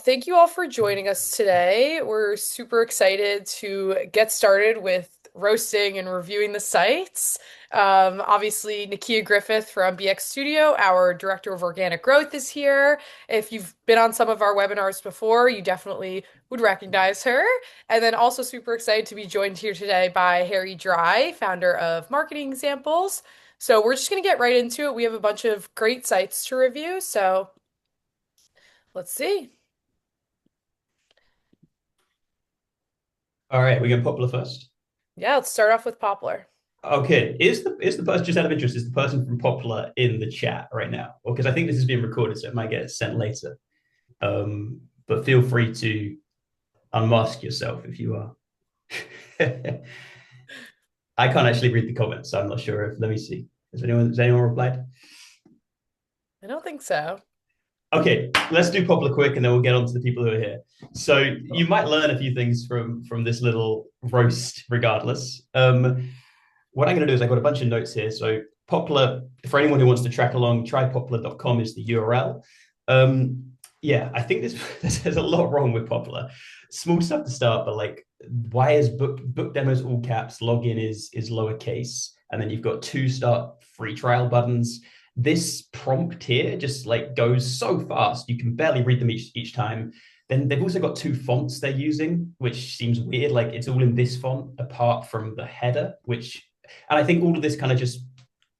thank you all for joining us today. We're super excited to get started with roasting and reviewing the sites. Obviously, Nikiya Griffith from BX Studio, our Director of Organic Growth, is here. If you've been on some of our webinars before, you definitely would recognize her. And then also super excited to be joined here today by Harry Dry, founder of Marketing Examples. So we're just going to get right into it. We have a bunch of great sites to review, so let's see. All right, we're going Poplar first. Yeah, let's start off with Poplar. Okay, is the person, just out of interest, is the person from Poplar in the chat right now? Or because I think this is being recorded, so it might get sent later. But feel free to unmask yourself if you are. I can't actually read the comments, so I'm not sure if. Let me see. Has anyone replied? I don't think so. Okay, let's do Poplar quick, and then we'll get on to the people who are here. So you Cool. might learn a few things from this little roast, regardless. What I'm going to do is I've got a bunch of notes here. So Poplar, for anyone who wants to track along, trypoplar.com is the URL. Yeah, I think there's a lot wrong with Poplar. Small stuff to start, but like, why is book demos all caps? Login is lowercase, and then you've got two start free trial buttons. This prompt here just like goes so fast you can barely read them each time. Then they've also got two fonts they're using, which seems weird. Like it's all in this font apart from the header, and I think all of this kind of just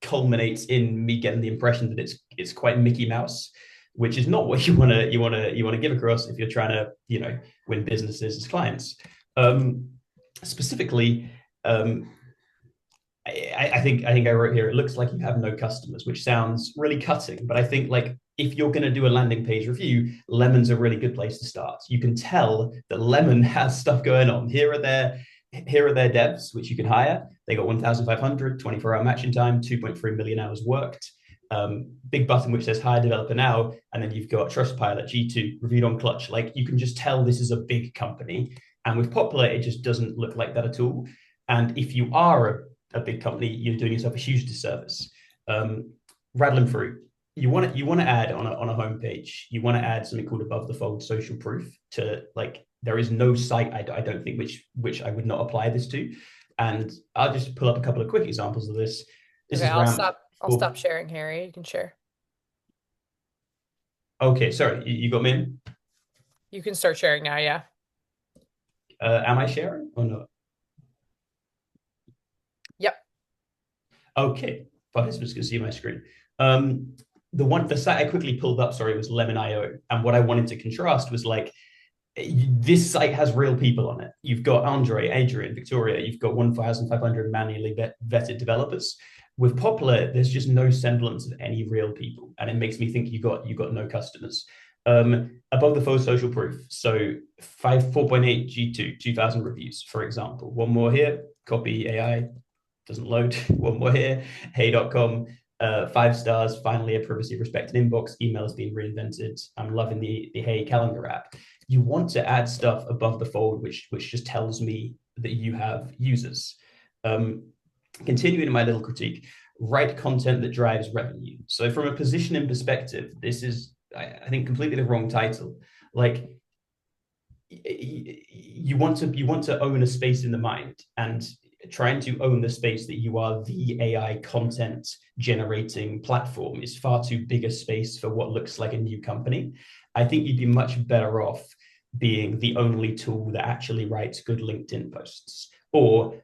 culminates in me getting the impression that it's quite Mickey Mouse, which is not what you want to give across if you're trying to win businesses as clients. Specifically, um, I think I wrote here. It looks like you have no customers, which sounds really cutting. But I think like if you're going to do a landing page review, Lemon's a really good place to start. You can tell that Lemon has stuff going on. Here are their devs, which you can hire. They got 1,500, 24-hour matching time, 2.3 million hours worked. Big button which says hire developer now, and then you've got Trustpilot, G2, reviewed on Clutch. Like you can just tell this is a big company. And with Poplar, it just doesn't look like that at all. And if you are a big company, you're doing yourself a huge disservice. Rattling through, you want to add on a homepage, you want to add something called above the fold social proof to like there is no site I don't think which I would not apply this to. And I'll just pull up a couple of quick examples of this. This Okay, is I'll around stop. I'll four. stop sharing, Harry. You can share. Okay, sorry, you got me in. You can start sharing now, yeah. Am I sharing or not? Yep. Okay, participants can see my screen. Um, the site I quickly pulled up, sorry, was Lemon.io, and what I wanted to contrast was like this site has real people on it. You've got Andre, Adrian, Victoria. You've got 1,500 manually vetted developers. With Poplar, there's just no semblance of any real people, and it makes me think you got no customers. Above the full social proof, so 4.8 G2, 2,000 reviews, for example. One more here, copy AI, doesn't load. One more here, hey.com, 5 stars, finally a privacy respected inbox, email has been reinvented. I'm loving the Hey calendar app. You want to add stuff above the fold, which just tells me that you have users. Um, Continuing my little critique, write content that drives revenue. So from a positioning perspective, this is, I think, completely the wrong title. Like you want to own a space in the mind, and trying to own the space that you are the AI content generating platform is far too big a space for what looks like a new company. I think you'd be much better off being the only tool that actually writes good LinkedIn posts, or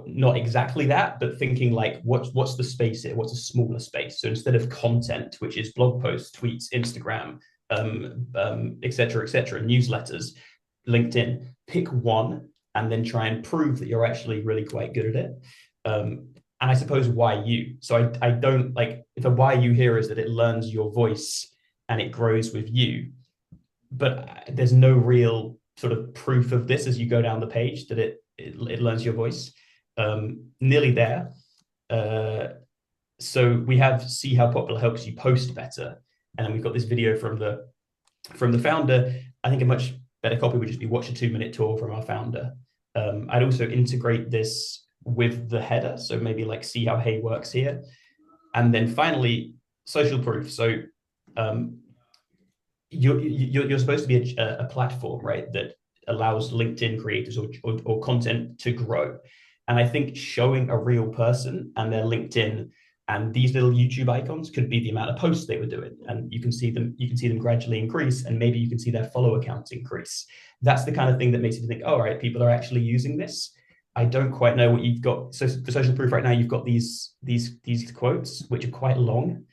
not exactly that, but thinking like what's the space here? What's a smaller space? So instead of content, which is blog posts, tweets, Instagram, et cetera, newsletters, LinkedIn, pick one and then try and prove that you're actually really quite good at it. And I suppose why you. So I don't like if a why you here is that it learns your voice and it grows with you, but there's no real sort of proof of this as you go down the page that it learns your voice. Nearly there. Uh, so we have see how Poplar helps you post better, and then we've got this video from the founder. I think a much better copy would just be watch a 2-minute tour from our founder. I'd also integrate this with the header, so maybe like see how Hey works here, and then finally social proof. So um, you're supposed to be a platform, right, that allows LinkedIn creators or content to grow. And I think showing a real person and their LinkedIn and these little YouTube icons could be the amount of posts they were doing, and you can see them gradually increase, and maybe you can see their follower counts increase. That's the kind of thing that makes you think, oh, right, people are actually using this. I don't quite know what you've got. So for social proof right now, you've got these quotes which are quite long,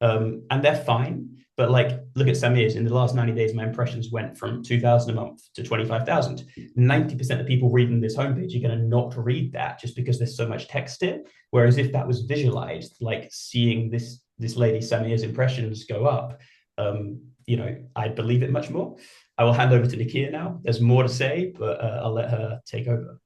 and they're fine. But like, look at Samir's. In the last 90 days, my impressions went from 2,000 a month to 25,000. 90% of people reading this homepage are going to not read that just because there's so much text here. Whereas if that was visualized, like seeing this lady Samir's impressions go up, I'd believe it much more. I will hand over to Nikiya now. There's more to say, but I'll let her take over.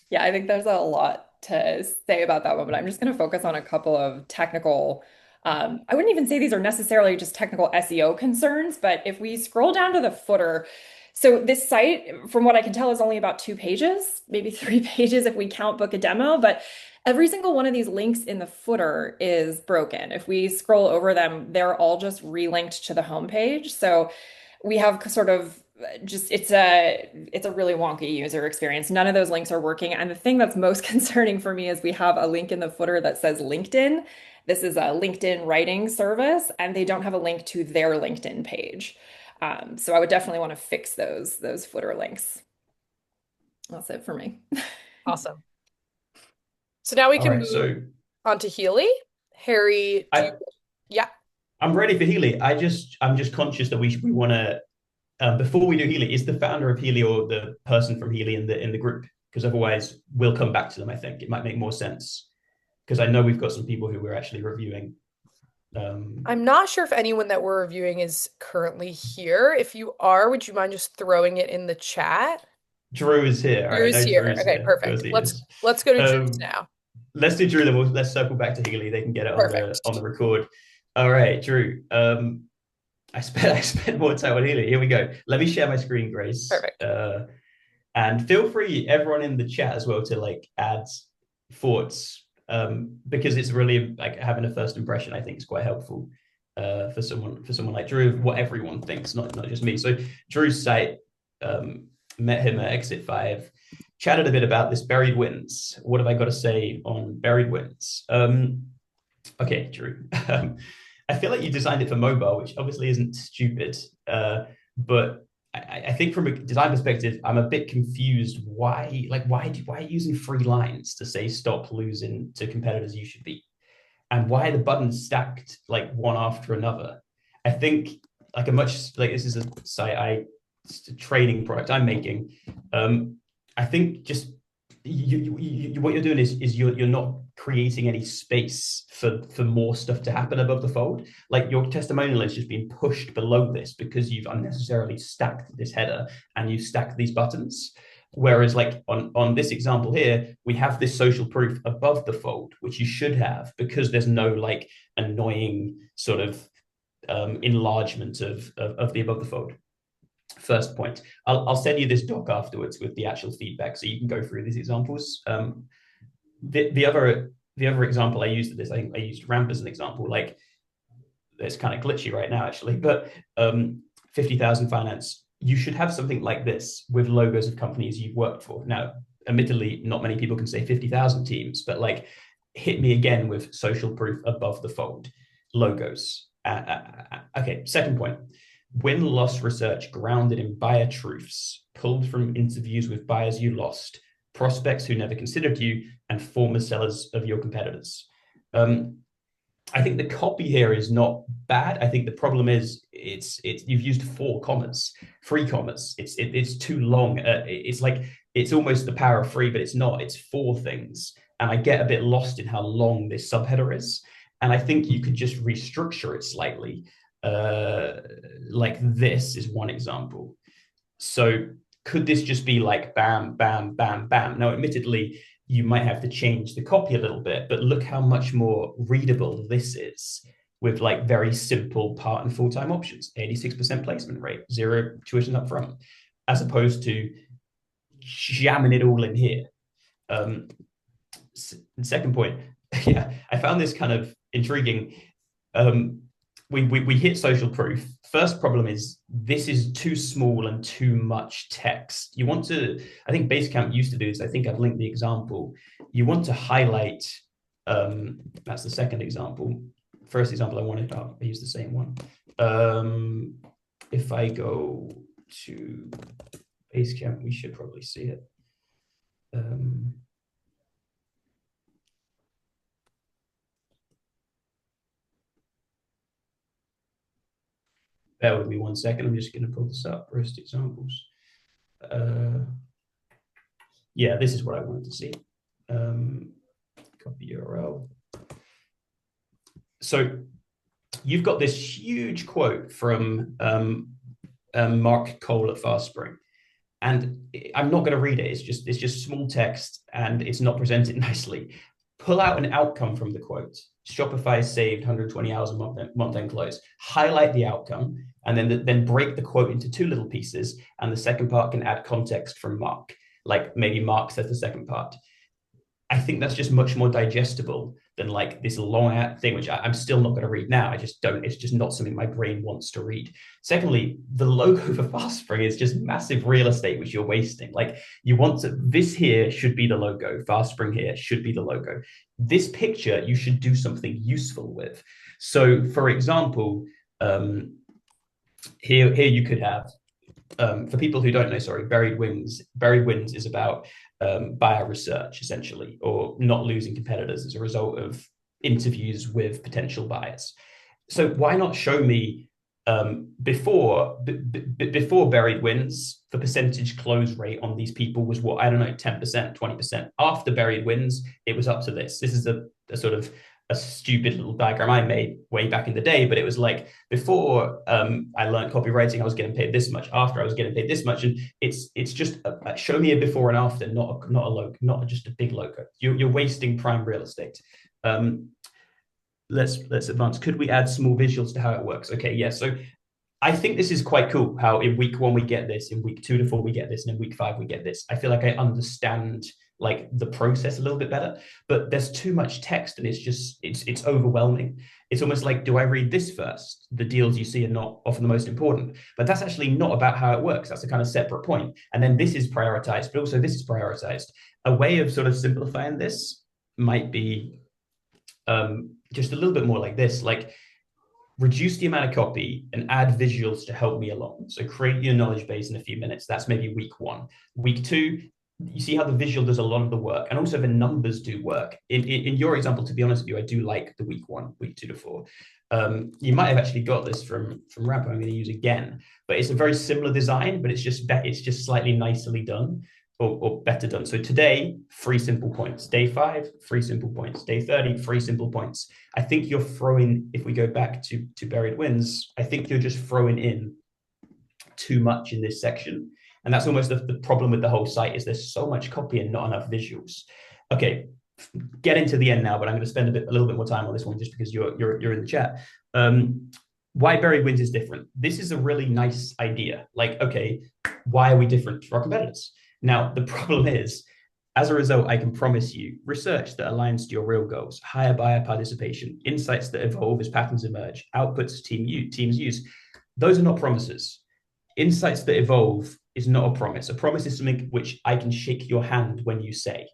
Yeah, I think there's a lot to say about that one, but I'm just going to focus on a couple of technical. I wouldn't even say these are necessarily just technical SEO concerns, but if we scroll down to the footer, so this site, from what I can tell, is only about 2 pages, maybe 3 pages if we count book a demo, but every single one of these links in the footer is broken. If we scroll over them, they're all just relinked to the homepage. So we have sort of just it's a really wonky user experience. None of those links are working. And the thing that's most concerning for me is we have a link in the footer that says LinkedIn. This is a LinkedIn writing service, and they don't have a link to their LinkedIn page. So I would definitely want to fix those footer links. That's it for me. Awesome. So now we All can right, move so on to Heali. Harry, I yeah, I'm ready for Heali. I'm just conscious that we want to before we do Heali, is the founder of Heali or the person from Heali in the group? Because otherwise, we'll come back to them. I think it might make more sense because I know we've got some people who we're actually reviewing. I'm not sure if anyone that we're reviewing is currently here. If you are, would you mind just throwing it in the chat? Drew is here. All right, I Drew's know here. Drew's Okay, here. Of course perfect. he Let's is. let's go to Drew's Um, now. let's do Drew, then let's circle back to Heali. They can get it on the Perfect. record. All right, Drew. I spent more time on Heali. Here we go. Let me share my screen, Grace. Perfect. And feel free, everyone in the chat as well, to like add thoughts, because it's really like having a first impression. I think is quite helpful for someone like Drew, what everyone thinks, not just me. So Drew's site, met him at Exit 5, chatted a bit about this buried wins. What have I got to say on buried wins? Okay, Drew. I feel like you designed it for mobile, which obviously isn't stupid, but I think from a design perspective, I'm a bit confused. Why are you using 3 lines to say stop losing to competitors you should beat? And why are the buttons stacked like one after another? I think like a much like this is a site it's a training product I'm making. I think just what you're doing is you're not creating any space for more stuff to happen above the fold. Like your testimonial is just being pushed below this because you've unnecessarily stacked this header and you stacked these buttons. Whereas like on this example here, we have this social proof above the fold, which you should have because there's no like annoying sort of enlargement of the above the fold. First point. I'll send you this doc afterwards with the actual feedback so you can go through these examples. The other example I used of this, I think I used ramp as an example. Like it's kind of glitchy right now actually, but 50,000 finance, you should have something like this with logos of companies you've worked for. Now, admittedly, not many people can say 50,000 teams, but like hit me again with social proof above the fold logos. Okay, second point. Win-loss research grounded in buyer truths, pulled from interviews with buyers you lost, prospects who never considered you, and former sellers of your competitors. I think the copy here is not bad. I think the problem is it's you've used 4 commas, 3 commas. It's too long. It's like it's almost the power of 3, but it's not. It's 4 things, and I get a bit lost in how long this subheader is. And I think you could just restructure it slightly. Like this is one example. So could this just be like bam, bam, bam, bam? Now, admittedly, you might have to change the copy a little bit, but look how much more readable this is with like very simple part and full-time options, 86% placement rate, 0 tuition up front, as opposed to jamming it all in here. Second point, yeah, I found this kind of intriguing. we hit social proof. First problem is this is too small and too much text. You want to, I think Basecamp used to do this. I think I've linked the example. You want to highlight, that's the second example. First example I wanted, I use the same one. If I go to Basecamp, we should probably see it. Bear with me 1 second. I'm just going to pull this up. First examples. Yeah, this is what I wanted to see. Copy URL. So you've got this huge quote from Mark Cole at FastSpring. And I'm not going to read it. It's just small text and it's not presented nicely. Pull out an outcome from the quote. Shopify saved 120 hours a month-end close. Highlight the outcome and then break the quote into two little pieces. And the second part can add context from Mark. Like maybe Mark says the second part. I think that's just much more digestible than like this long thing, which I'm still not going to read now. I just don't, it's just not something my brain wants to read. Secondly, the logo for FastSpring is just massive real estate, which you're wasting. Like you want to, this here should be the logo. FastSpring here should be the logo. This picture, you should do something useful with. So for example, here you could have, for people who don't know, sorry, Buried Wins. Buried Wins is about buyer research, essentially, or not losing competitors as a result of interviews with potential buyers. So why not show me before Buried Wins, the percentage close rate on these people was what, I don't know, 10%, 20%. After Buried Wins, it was up to this. This is a sort of a stupid little diagram I made way back in the day, but it was like before I learned copywriting, I was getting paid this much. After I was getting paid this much, and it's just show me a before and after, not a logo, not just a big logo. You're wasting prime real estate. Let's advance. Could we add small visuals to how it works? Okay, yeah. So I think this is quite cool. How in week 1 we get this, in week 2 to 4 we get this, and in week 5 we get this. I feel like I understand like the process a little bit better, but there's too much text and it's overwhelming. It's almost like, do I read this first? The deals you see are not often the most important, but that's actually not about how it works. That's a kind of separate point. And then this is prioritized, but also this is prioritized. A way of sort of simplifying this might be just a little bit more like this, like reduce the amount of copy and add visuals to help me along. So create your knowledge base in a few minutes. That's maybe week 1. Week 2, you see how the visual does a lot of the work, and also the numbers do work. In your example, to be honest with you, I do like the week 1, week 2 to 4. You might have actually got this from Rampo. I'm going to use again, but it's a very similar design, but it's just slightly nicely done or better done. So today, 3 simple points. Day 5, 3 simple points. Day 30, 3 simple points. I think you're throwing, if we go back to Buried Wins, I think you're just throwing in too much in this section. And that's almost the problem with the whole site, is there's so much copy and not enough visuals. Okay, getting to the end now, but I'm going to spend a little bit more time on this one just because you're in the chat. Why Buried Wins is different. This is a really nice idea. Like, okay, why are we different from our competitors? Now, the problem is, as a result, I can promise you research that aligns to your real goals, higher buyer participation, insights that evolve as patterns emerge, outputs teams use. Those are not promises. Insights that evolve is not a promise. A promise is something which I can shake your hand when you say.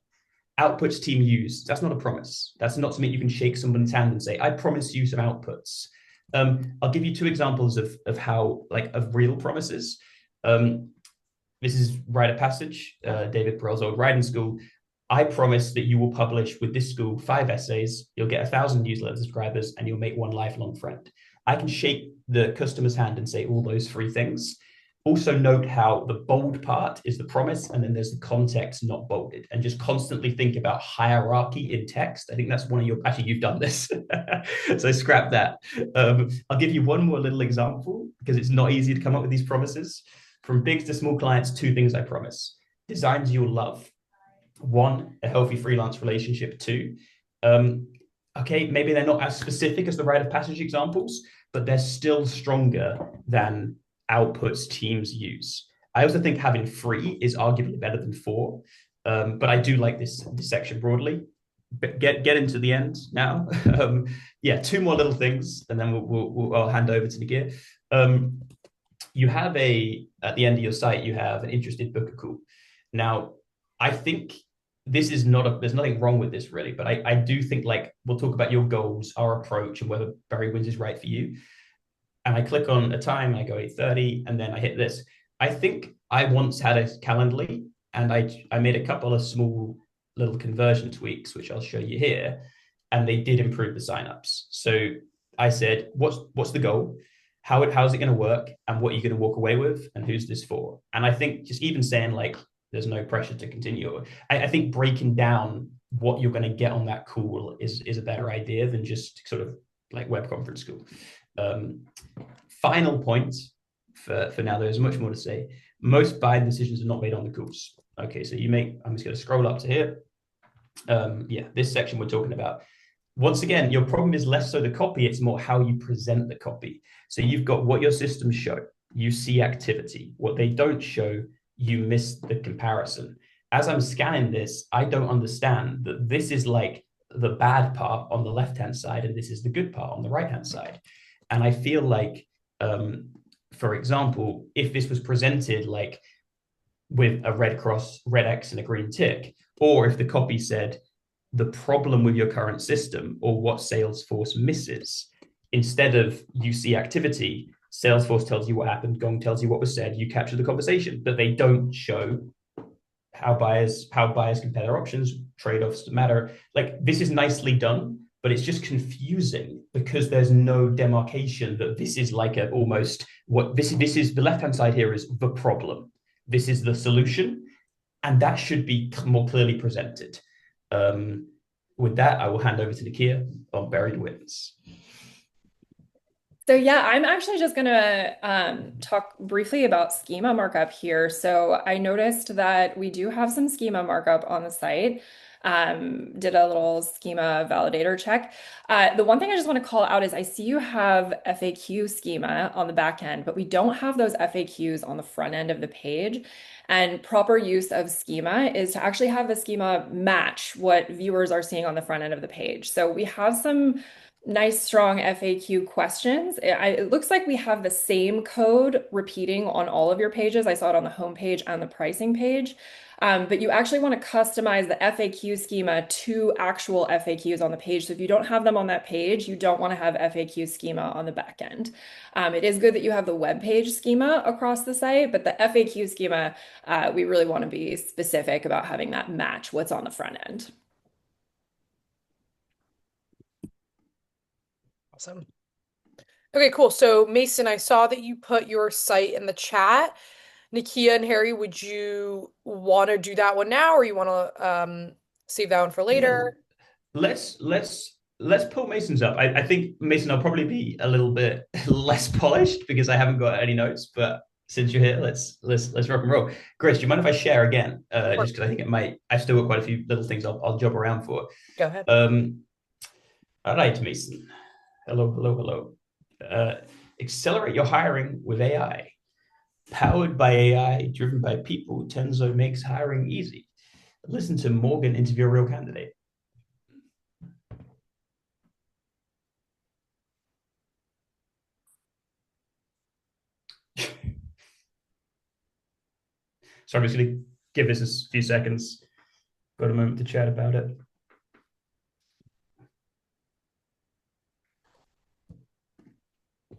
Outputs team use, that's not a promise. That's not something you can shake someone's hand and say, I promise you some outputs. I'll give you 2 examples of how, like, of real promises. This is Write a Passage, David Perel's old writing school. I promise that you will publish with this school 5 essays, you'll get 1,000 newsletter subscribers, and you'll make 1 lifelong friend. I can shake the customer's hand and say all those 3 things. Also note how the bold part is the promise, and then there's the context not bolded, and just constantly think about hierarchy in text. I think that's one of your, actually you've done this, so scrap that. I'll give you one more little example because it's not easy to come up with these promises. From big to small clients, 2 things I promise. Designs you'll love. 1, a healthy freelance relationship. 2, okay, maybe they're not as specific as the Rite of Passage examples, but they're still stronger than outputs teams use. I also think having 3 is arguably better than 4, but I do like this section broadly. get into the end now. Yeah, two more little things, and then I'll hand over to Nikiya. Um, you have at the end of your site, you have an interested booker call. Now, I think this is not there's nothing wrong with this really, but I do think like we'll talk about your goals, our approach, and whether Barry Wins is right for you. And I click on a time, and I go 8:30, and then I hit this. I think I once had a Calendly, and I made a couple of small little conversion tweaks, which I'll show you here, and they did improve the signups. So I said, what's the goal? How's it going to work? And what are you going to walk away with? And who's this for? And I think just even saying like, there's no pressure to continue. I think breaking down what you're going to get on that call is a better idea than just sort of like web conference call. Final point for now, there's much more to say. Most buying decisions are not made on the calls. Okay, so I'm just going to scroll up to here. Yeah, this section we're talking about. Once again, your problem is less so the copy, it's more how you present the copy. So you've got what your systems show. You see activity. What they don't show, you miss the comparison. As I'm scanning this, I don't understand that this is like the bad part on the left-hand side, and this is the good part on the right-hand side. And I feel like, for example, if this was presented like with a red cross, red X, and a green tick, or if the copy said the problem with your current system or what Salesforce misses, instead of you see activity, Salesforce tells you what happened, Gong tells you what was said, you capture the conversation, but they don't show how buyers compare their options, trade-offs matter. Like this is nicely done, but it's just confusing because there's no demarcation that this is like a almost what this is the left-hand side here is the problem. This is the solution, and that should be more clearly presented. With that, I will hand over to Nikiya on Buried Wins. So yeah, I'm actually just gonna talk briefly about schema markup here. So I noticed that we do have some schema markup on the site. Did a little schema validator check. The one thing I just want to call out is I see you have FAQ schema on the back end, but we don't have those FAQs on the front end of the page. And proper use of schema is to actually have the schema match what viewers are seeing on the front end of the page. So we have some nice, strong FAQ questions. It looks like we have the same code repeating on all of your pages. I saw it on the home page and the pricing page. But you actually want to customize the FAQ schema to actual FAQs on the page. So if you don't have them on that page, you don't want to have FAQ schema on the back end. It is good that you have the web page schema across the site, but the FAQ schema, we really want to be specific about having that match what's on the front end. Awesome. Okay, cool. So Mason, I saw that you put your site in the chat. Nikiya and Harry, would you want to do that one now, or you want to save that one for later? Yeah, let's pull Mason's up. I think Mason, I'll probably be a little bit less polished because I haven't got any notes, but since you're here, let's rock and roll. Grace, do you mind if I share again? Just because I think it might. I've still got quite a few little things I'll job around for. Go ahead. All right, Mason. Hello. Accelerate your hiring with AI. Powered by AI, driven by people, Tenzo makes hiring easy. Listen to Morgan interview a real candidate. So I'm just going to give this a few seconds. Got a moment to chat about it.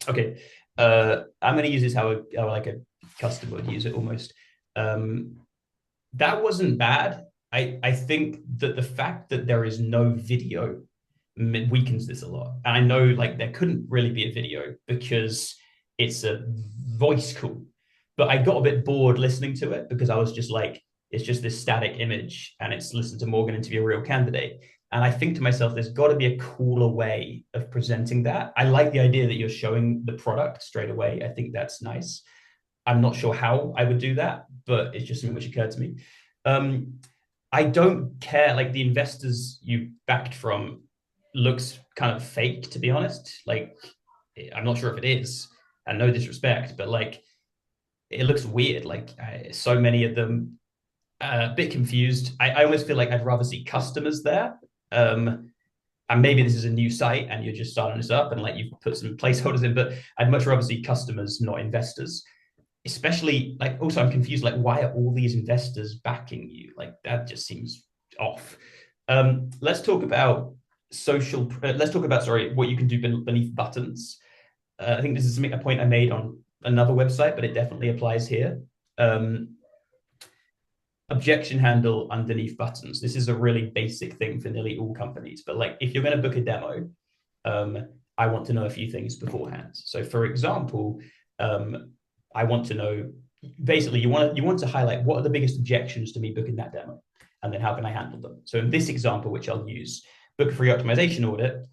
Okay, I'm going to use this how like a customer would use it almost. That wasn't bad. I think that the fact that there is no video weakens this a lot. And I know like there couldn't really be a video because it's a voice call, but I got a bit bored listening to it because I was just like, it's just this static image and it's listen to Morgan interview a real candidate. And I think to myself, there's got to be a cooler way of presenting that. I like the idea that you're showing the product straight away. I think that's nice. I'm not sure how I would do that, but it's just something which occurred to me. I don't care, like the investors you backed from looks kind of fake, to be honest. Like, I'm not sure if it is, and no disrespect, but like, it looks weird. Like so many of them, a bit confused. I almost feel like I'd rather see customers there And maybe this is a new site and you're just starting this up and like you've put some placeholders in, but I'd much rather see customers, not investors. Especially like also I'm confused, like why are all these investors backing you? Like that just seems off. Let's talk about let's talk about, sorry, what you can do beneath buttons. I think this is a point I made on another website, but it definitely applies here. Objection handle underneath buttons. This is a really basic thing for nearly all companies, but like if you're going to book a demo, I want to know a few things beforehand. So for example, I want to know, basically you want to highlight what are the biggest objections to me booking that demo, and then how can I handle them. So in this example, which I'll use, book a free optimization audit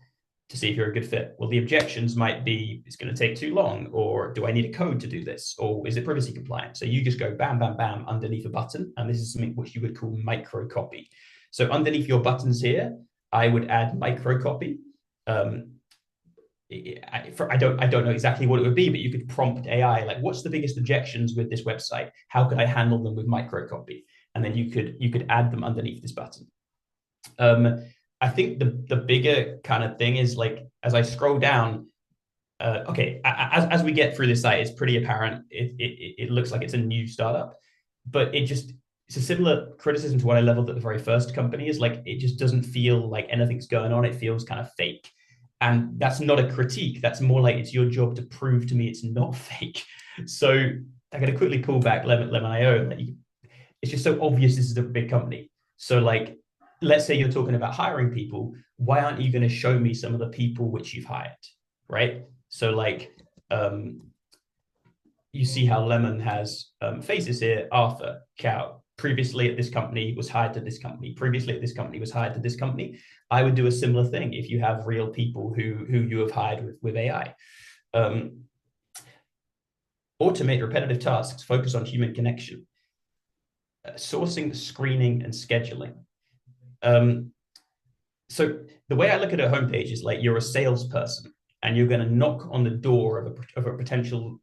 to see if you're a good fit. Well, the objections might be, it's going to take too long, or do I need a code to do this, or is it privacy compliant? So you just go bam, bam, bam underneath a button, and this is something which you would call micro copy. So underneath your buttons here, I would add micro copy. I don't know exactly what it would be, but you could prompt AI like, what's the biggest objections with this website? How could I handle them with micro copy? And then you could add them underneath this button. I think the bigger kind of thing is like, as I scroll down, okay, as we get through this site, it's pretty apparent. It looks like it's a new startup, but it's a similar criticism to what I leveled at the very first company. Is like, it just doesn't feel like anything's going on. It feels kind of fake. And that's not a critique. That's more like it's your job to prove to me it's not fake. So I'm going to quickly pull back LMNOP. Like, it's just so obvious this is a big company. So like, let's say you're talking about hiring people. Why aren't you going to show me some of the people which you've hired, right? So like, you see how Lemon has faces here. Arthur, Cow, previously at this company, was hired to this company. Previously at this company, was hired to this company. I would do a similar thing if you have real people who you have hired with AI. Automate repetitive tasks, focus on human connection. Sourcing, screening, and scheduling. So the way I look at a homepage is like, you're a salesperson and you're going to knock on the door of a potential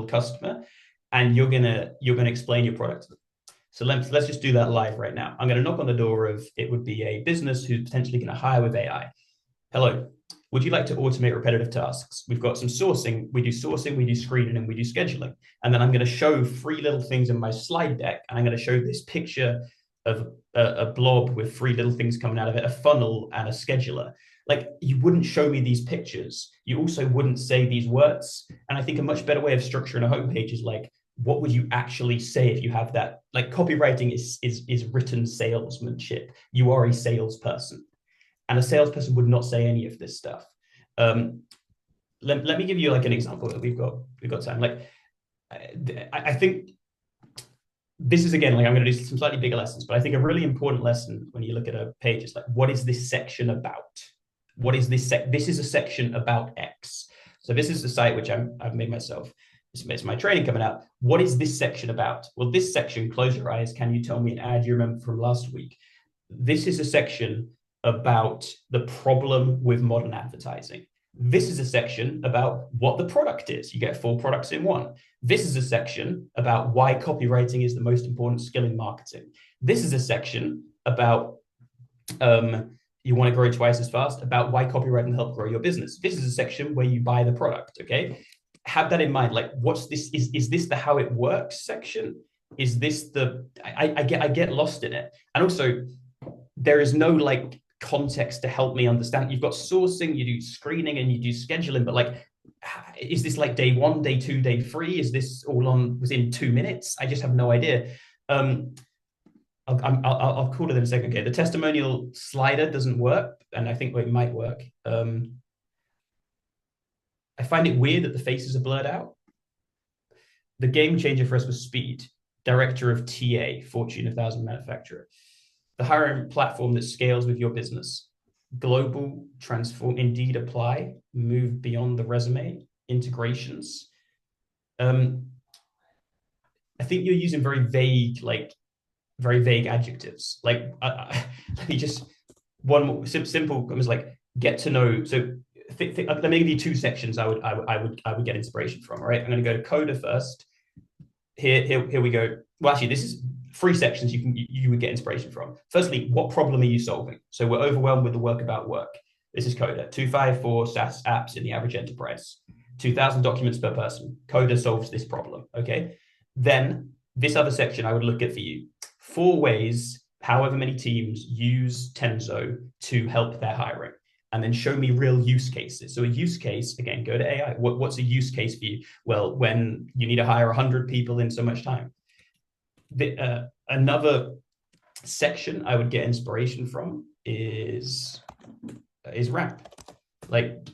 customer, and you're going to explain your product to them. So let's just do that live right now. I'm going to knock on the door of, it would be a business who's potentially going to hire with AI. Hello, would you like to automate repetitive tasks? We've got some sourcing, we do screening, and we do scheduling. And then I'm going to show 3 little things in my slide deck, and I'm going to show this picture of a blob with 3 little things coming out of it, a funnel and a scheduler. Like, you wouldn't show me these pictures. You also wouldn't say these words. And I think a much better way of structuring a homepage is like, what would you actually say if you have that? Like, copywriting is written salesmanship. You are a salesperson, and a salesperson would not say any of this stuff. Let me give you like an example that we've got time. Like, I think this is, again, like, I'm going to do some slightly bigger lessons, but I think a really important lesson when you look at a page is like, what is this section about? What is this? This is a section about X. So this is the site which I've made myself. It's my training coming out. What is this section about? Well, this section, close your eyes. Can you tell me an ad you remember from last week? This is a section about the problem with modern advertising. This is a section about what the product is. You get 4 products in one. This is a section about why copywriting is the most important skill in marketing. This is a section about you want to grow twice as fast, about why copywriting will help grow your business. This is a section where you buy the product, okay? Have that in mind. Like, what's this? Is this the how it works section? Is this the, I get lost in it. And also, there is no like context to help me understand. You've got sourcing, you do screening, and you do scheduling, but like, is this like day 1, day 2, day 3? Is this all on within 2 minutes? I just have no idea. I'll call it in a second. Okay, the testimonial slider doesn't work, and I think it might work. I find it weird that the faces are blurred out. The game changer for us was speed. Director of TA, Fortune 1000 manufacturer. The hiring platform that scales with your business. Global, transform, Indeed, apply, move beyond the resume, integrations. I think you're using very vague adjectives. Like, let me just, one more simple, it was like, get to know. So let me give you 2 sections I would get inspiration from. All right, I'm going to go to Coda first. Here we go. Well, actually, this is three sections you would get inspiration from. Firstly, what problem are you solving? So we're overwhelmed with the work about work. This is Coda. 254 SaaS apps in the average enterprise. 2,000 documents per person. Coda solves this problem. Okay. Then this other section I would look at for you. 4 ways, however many teams use Tenzo to help their hiring. And then show me real use cases. So a use case, again, go to AI. What's a use case for you? Well, when you need to hire 100 people in so much time. Another section I would get inspiration from is RAMP. Like,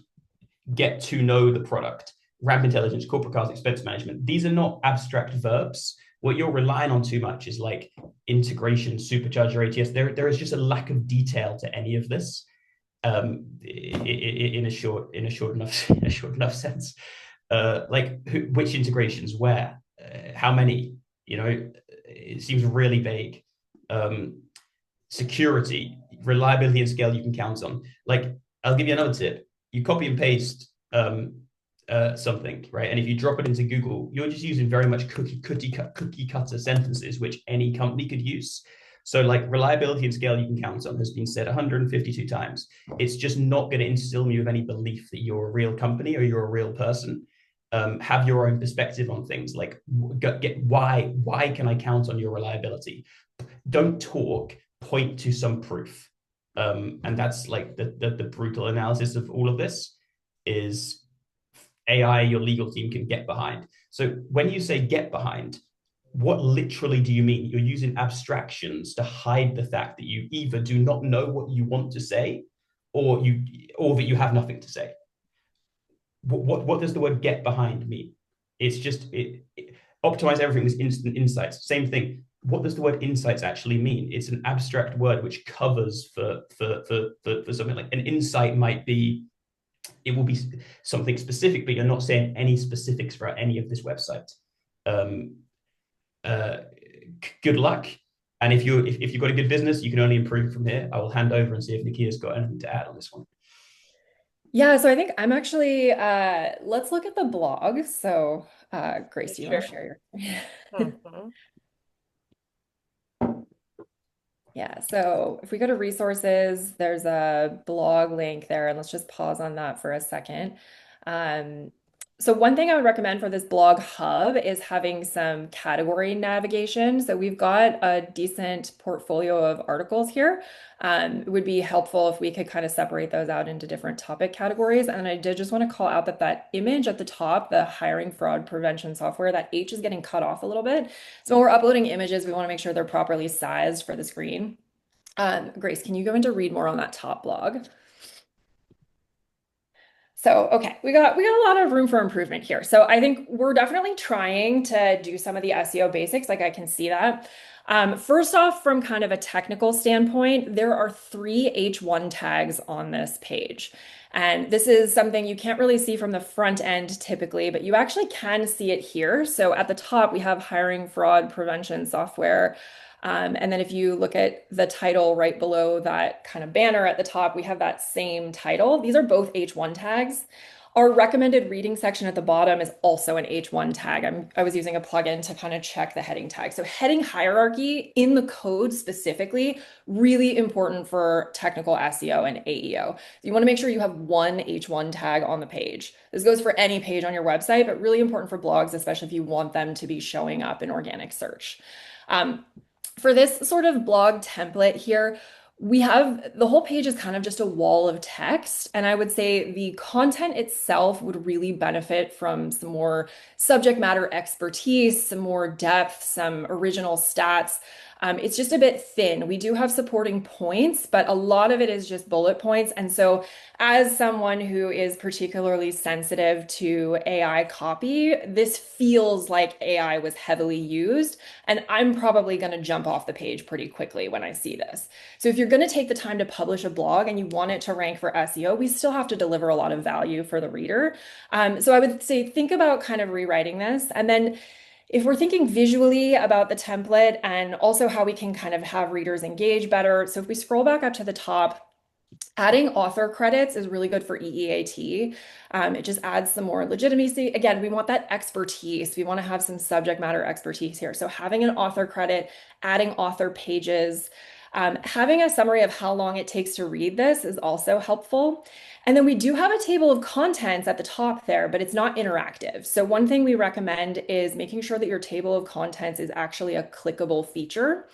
get to know the product. RAMP intelligence, corporate cost, expense management. These are not abstract verbs. What you're relying on too much is like integration, supercharger ATS. There is just a lack of detail to any of this. In a short enough sense. Which integrations, where, how many? It seems really vague. Security, reliability, and scale you can count on. Like, I'll give you another tip. You copy and paste something, right? And if you drop it into Google, you're just using very much cookie cutter sentences, which any company could use. So like reliability and scale you can count on has been said 152 times. It's just not going to instill me with any belief that you're a real company or you're a real person. Have your own perspective on things. Like, why can I count on your reliability? Don't talk, point to some proof. And that's like the brutal analysis of all of this is AI your legal team can get behind. So when you say get behind, what literally do you mean? You're using abstractions to hide the fact that you either do not know what you want to say or that you have nothing to say. What does the word get behind mean? It's just optimize everything with instant insights. Same thing. What does the word insights actually mean? It's an abstract word which covers for something. Like an insight might be, it will be something specific, but you're not saying any specifics for any of this website. Good luck. And if you've got a good business, you can only improve from here. I will hand over and see if Nikiya's got anything to add on this one. Yeah, so I think I'm actually, let's look at the blog. So, Grace, do you want to share your? Mhm. Yeah, so if we go to resources, there's a blog link there, and let's just pause on that for a second. So one thing I would recommend for this blog hub is having some category navigation. So we've got a decent portfolio of articles here. It would be helpful if we could kind of separate those out into different topic categories. And I did just want to call out that image at the top, the hiring fraud prevention software, that H is getting cut off a little bit. So when we're uploading images, we want to make sure they're properly sized for the screen. Grace, can you go into read more on that top blog? So, okay, we got a lot of room for improvement here. So I think we're definitely trying to do some of the SEO basics, like I can see that. First off, from kind of a technical standpoint, there are 3 H1 tags on this page. And this is something you can't really see from the front end typically, but you actually can see it here. So at the top, we have hiring fraud prevention software. And then if you look at the title right below that kind of banner at the top, we have that same title. These are both H1 tags. Our recommended reading section at the bottom is also an H1 tag. I was using a plugin to kind of check the heading tag. So heading hierarchy in the code specifically, really important for technical SEO and AEO. You want to make sure you have one H1 tag on the page. This goes for any page on your website, but really important for blogs, especially if you want them to be showing up in organic search. For this sort of blog template here, we have the whole page is kind of just a wall of text. And I would say the content itself would really benefit from some more subject matter expertise, some more depth, some original stats. It's just a bit thin. We do have supporting points, but a lot of it is just bullet points. And so as someone who is particularly sensitive to AI copy, this feels like AI was heavily used, and I'm probably going to jump off the page pretty quickly when I see this. So if you're going to take the time to publish a blog and you want it to rank for SEO, we still have to deliver a lot of value for the reader. So I would say think about kind of rewriting this. And then if we're thinking visually about the template and also how we can kind of have readers engage better. So if we scroll back up to the top, Adding author credits is really good for EEAT. It just adds some more legitimacy. Again, we want that expertise. We want to have some subject matter expertise here. So having an author credit, adding author pages, having a summary of how long it takes to read this is also helpful. And then we do have a table of contents at the top there, but it's not interactive. So one thing we recommend is making sure that your table of contents is actually a clickable feature.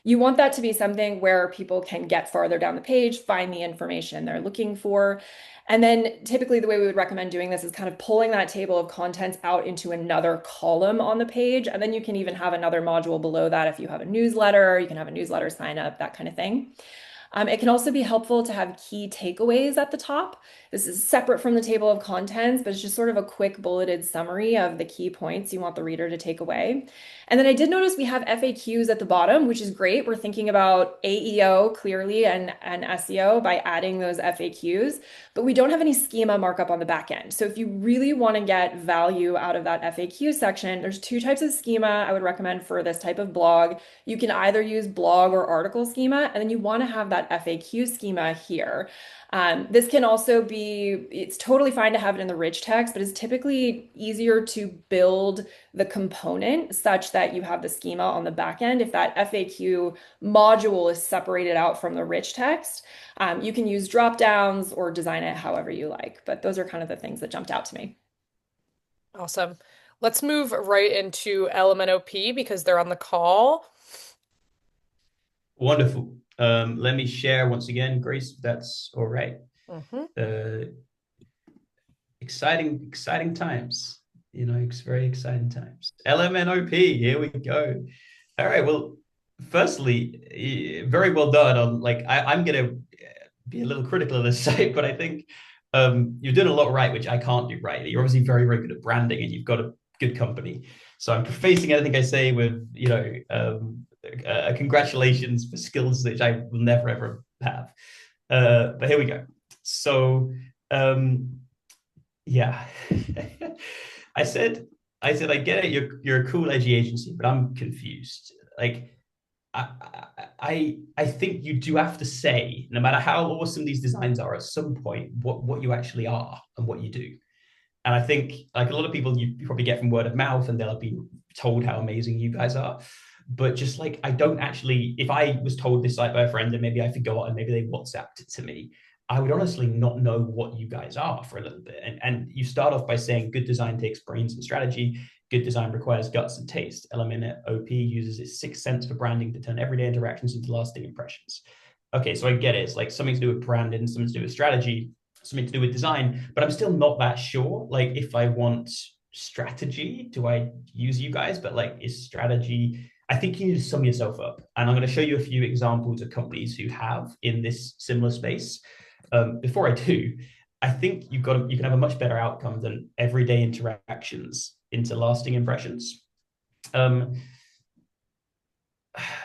You want that to be something where people can get farther down the page, find the information they're looking for. And then typically the way we would recommend doing this is kind of pulling that table of contents out into another column on the page. And then you can even have another module below that if you have a newsletter, you can have a newsletter sign up, that kind of thing. It can also be helpful to have key takeaways at the top. This is separate from the table of contents, but it's just sort of a quick bulleted summary of the key points you want the reader to take away. And then I did notice we have FAQs at the bottom, which is great. We're thinking about AEO clearly and SEO by adding those FAQs, but we don't have any schema markup on the back end. So if you really want to get value out of that FAQ section, there's two types of schema I would recommend for this type of blog. You can either use blog or article schema, and then you want to have that FAQ schema here. This can also be, it's totally fine to have it in the rich text, but it's typically easier to build the component such that you have the schema on the back end. If that FAQ module is separated out from the rich text, you can use drop downs or design it however you like. But those are kind of the things that jumped out to me. Awesome. Let's move right into LMNOP because they're on the call. Wonderful. Let me share once again, Grace, if that's all right. Exciting times. It's very exciting times. LMNOP, here we go. All right. Well, firstly, very well done on I'm gonna be a little critical of this site, but I think you're doing a lot right, which I can't do right. You're obviously very, very good at branding and you've got a good company. So I'm prefacing anything I say with, congratulations for skills that I will never ever have. But here we go. So yeah, I said I get it. You're a cool edgy agency, but I'm confused. I think you do have to say, no matter how awesome these designs are, at some point, what you actually are and what you do. And I think a lot of people you probably get from word of mouth and they'll have been told how amazing you guys are. But just I don't actually, if I was told this by a friend and maybe I forgot and maybe they WhatsApped it to me, I would honestly not know what you guys are for a little bit. And you start off by saying good design takes brains and strategy. Good design requires guts and taste. LMNOP uses its sixth sense for branding to turn everyday interactions into lasting impressions. Okay, so I get it. It's something to do with branding, something to do with strategy, something to do with design, but I'm still not that sure. If I want strategy, do I use you guys? But is strategy, I think you need to sum yourself up. And I'm going to show you a few examples of companies who have in this similar space. Before I do, I think you can have a much better outcome than everyday interactions into lasting impressions.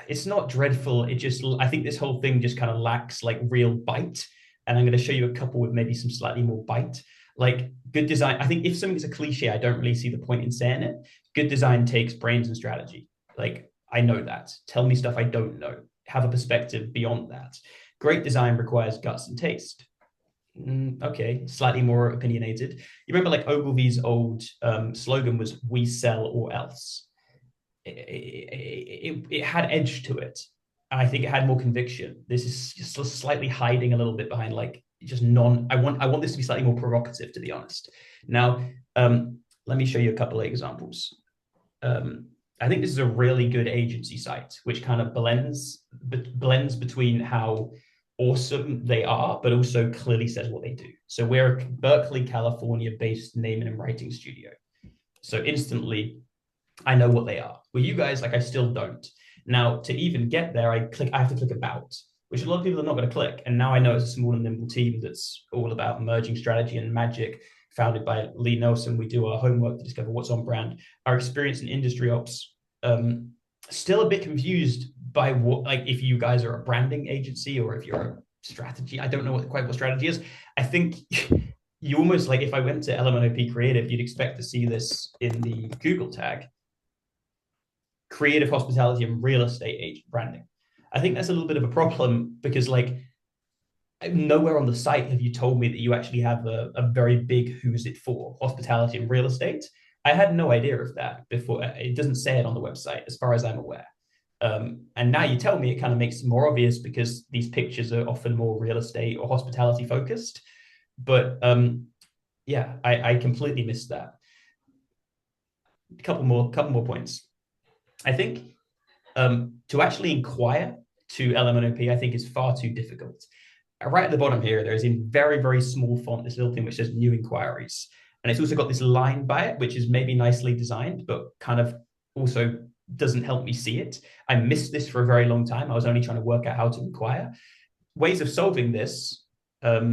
It's not dreadful. I think this whole thing just kind of lacks real bite. And I'm going to show you a couple with maybe some slightly more bite. Good design. I think if something's a cliche, I don't really see the point in saying it. Good design takes brains and strategy. I know that. Tell me stuff I don't know. Have a perspective beyond that. Great design requires guts and taste. Okay, slightly more opinionated. You remember Ogilvy's old slogan was "We sell or else." It had edge to it. I think it had more conviction. This is just slightly hiding a little bit behind I want this to be slightly more provocative, to be honest. Now, let me show you a couple of examples. I think this is a really good agency site, which kind of blends between how awesome they are, but also clearly says what they do. So we're a Berkeley, California-based naming and writing studio. So instantly, I know what they are. With you guys, I still don't. Now, to even get there, I have to click about, which a lot of people are not going to click. And now I know it's a small and nimble team that's all about merging strategy and magic, founded by Lee Nelson. We do our homework to discover what's on brand. Our experience in industry ops, still a bit confused by if you guys are a branding agency or if you're a strategy. I don't know quite what strategy is. I think you almost if I went to LMNOP Creative, you'd expect to see this in the Google tag. Creative hospitality and real estate agent branding. I think that's a little bit of a problem because nowhere on the site have you told me that you actually have a very big who's it for, hospitality and real estate. I had no idea of that before. It doesn't say it on the website, as far as I'm aware. And now you tell me, it kind of makes it more obvious because these pictures are often more real estate or hospitality focused. But yeah, I completely missed that. Couple more points. I think to actually inquire to LMNOP, I think is far too difficult. Right at the bottom here, there is in very, very small font this little thing which says new inquiries. And it's also got this line by it, which is maybe nicely designed, but kind of also doesn't help me see it. I missed this for a very long time. I was only trying to work out how to inquire. Ways of solving this, let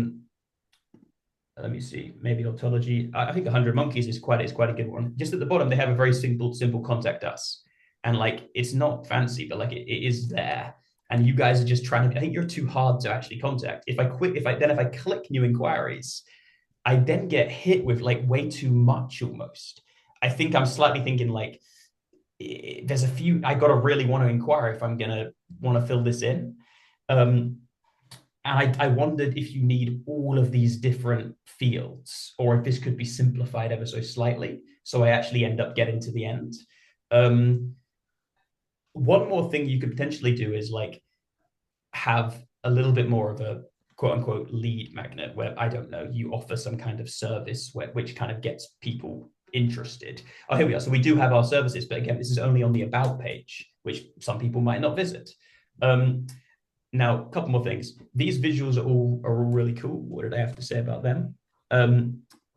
me see, maybe ontology. I think 100 Monkeys is quite a good one. Just at the bottom, they have a very simple contact us. And like, it's not fancy, but like it is there. And you guys are just trying to, I think you're too hard to actually contact. If I click new inquiries, I then get hit with like way too much almost. I think I'm slightly thinking like, there's a few, I got to really want to inquire if I'm going to want to fill this in. And I wondered if you need all of these different fields or if this could be simplified ever so slightly. So I actually end up getting to the end. One more thing you could potentially do is like have a little bit more of a quote unquote lead magnet where, I don't know, you offer some kind of service which kind of gets people interested. Oh, here we are. So we do have our services, but again, this is only on the about page, which some people might not visit. Now, a couple more things. These visuals are all really cool. What did I have to say about them?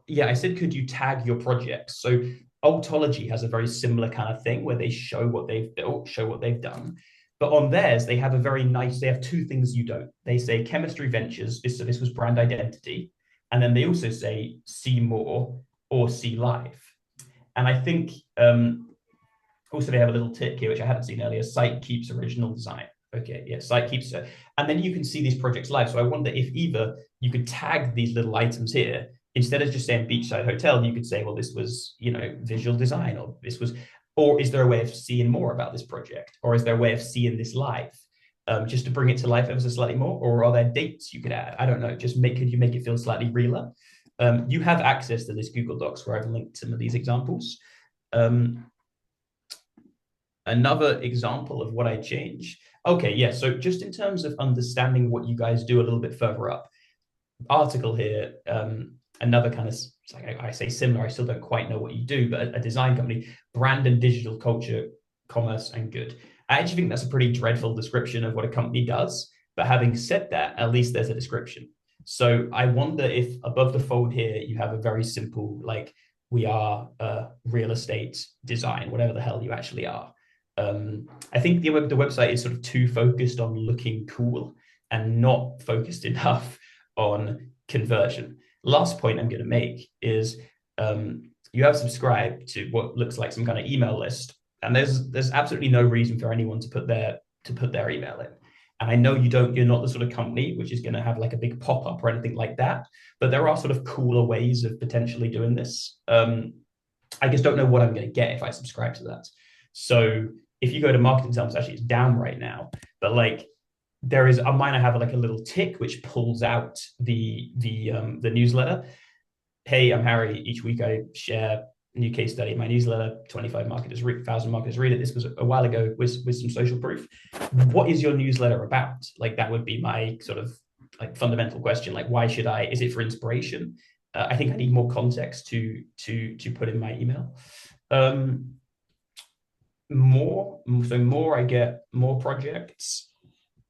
Yeah, I said, could you tag your projects? So Altology has a very similar kind of thing where they show what they've built, show what they've done. But on theirs, they have a very nice, they have two things you don't. They say Chemistry Ventures, so this was brand identity. And then they also say see more or see live. And I think also they have a little tip here, which I hadn't seen earlier, site keeps original design. Okay, yeah, site keeps it. And then you can see these projects live. So I wonder if either you could tag these little items here, instead of just saying beachside hotel, you could say, well, this was, you know, visual design, or this was, or is there a way of seeing more about this project? Or is there a way of seeing this live? Just to bring it to life ever so slightly more? Or are there dates you could add? I don't know, could you make it feel slightly realer? You have access to this Google Docs where I've linked some of these examples. Another example of what I change. Okay, yeah, so just in terms of understanding what you guys do a little bit further up, article here, another kind of, like I say similar, I still don't quite know what you do, but a design company, brand and digital culture, commerce and good. I actually think that's a pretty dreadful description of what a company does. But having said that, at least there's a description. So I wonder if above the fold here, you have a very simple, like, we are real estate design, whatever the hell you actually are. I think the website is sort of too focused on looking cool and not focused enough on conversion. Last point I'm going to make is you have subscribed to what looks like some kind of email list, and there's absolutely no reason for anyone to put their email in. And I know you're not the sort of company which is going to have like a big pop-up or anything like that, but there are sort of cooler ways of potentially doing this. I just don't know what I'm going to get if I subscribe to that. So if you go to marketing terms, actually it's down right now, but like there is, on mine I have like a little tick which pulls out the newsletter. Hey, I'm Harry. Each week I share a new case study in my newsletter. 1,000 marketers read it. This was a while ago with some social proof. What is your newsletter about? Like that would be my sort of like fundamental question. Like, why should I? Is it for inspiration? I think I need more context to put in my email. I get more projects,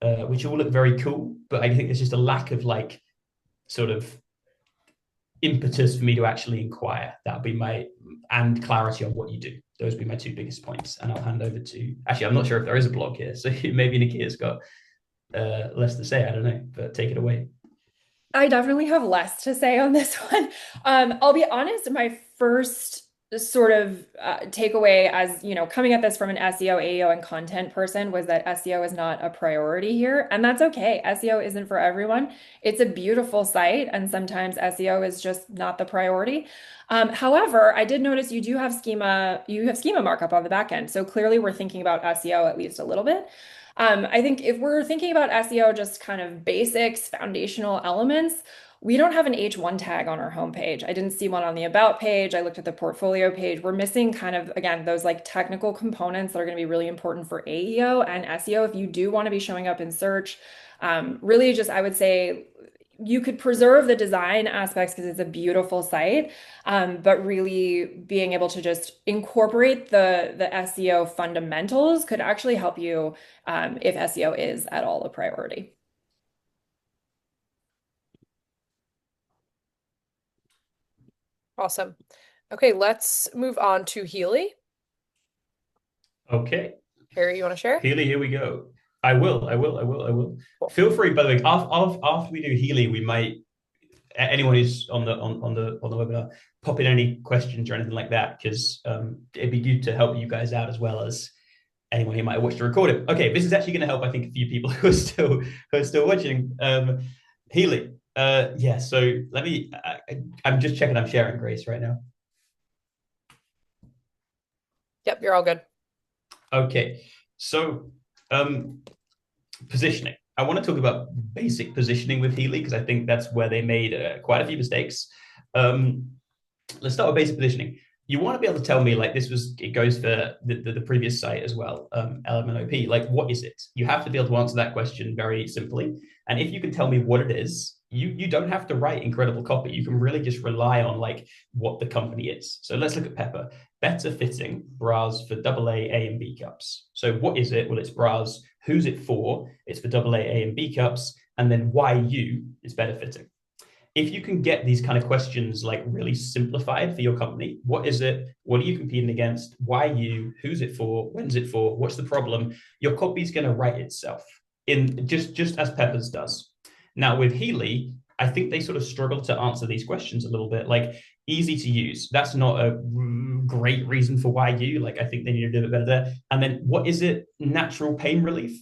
which all look very cool, but I think there's just a lack of like sort of impetus for me to actually inquire. That would be and clarity on what you do. Those would be my two biggest points. And I'll hand over to, actually, I'm not sure if there is a blog here. So maybe Nikiya's got less to say. I don't know, but take it away. I definitely have less to say on this one. I'll be honest, my first sort of takeaway as, you know, coming at this from an SEO, AEO, and content person was that SEO is not a priority here. And that's okay. SEO isn't for everyone. It's a beautiful site, and sometimes SEO is just not the priority. However, I did notice you do have schema markup on the back end. So clearly we're thinking about SEO at least a little bit. I think if we're thinking about SEO, just kind of basics, foundational elements, we don't have an H1 tag on our homepage. I didn't see one on the about page. I looked at the portfolio page. We're missing kind of, again, those like technical components that are going to be really important for AEO and SEO if you do want to be showing up in search. Really just, I would say, you could preserve the design aspects because it's a beautiful site, but really being able to just incorporate the SEO fundamentals could actually help you if SEO is at all a priority. Awesome. Okay, let's move on to Heali. Okay. Harry, you want to share? Heali, here we go. I will. Cool. Feel free, by the way, after we do Heali, we might, anyone who's on the webinar, pop in any questions or anything like that, because it'd be good to help you guys out as well as anyone who might have watched the recording. Okay, this is actually going to help, I think, a few people who are still watching. Heali, yeah. So let me. I'm just checking. I'm sharing Grace right now. Yep, you're all good. Okay, so positioning. I want to talk about basic positioning with Heali because I think that's where they made quite a few mistakes. Let's start with basic positioning. You want to be able to tell me, like, it goes for the previous site as well, LMNOP, like, what is it? You have to be able to answer that question very simply. And if you can tell me what it is, you don't have to write incredible copy. You can really just rely on like what the company is. So let's look at Pepper. Better fitting bras for AA, A and B cups. So what is it? Well, it's bras. Who's it for? It's for AA, A and B cups. And then why you is better fitting. If you can get these kind of questions like really simplified for your company, what is it? What are you competing against? Why you? Who's it for? When's it for? What's the problem? Your copy is going to write itself in just as Peppers does. Now with Heali, I think they sort of struggle to answer these questions a little bit. Like easy to use. That's not a great reason for why you. Like I think they need to do it better there. And then what is it? Natural pain relief.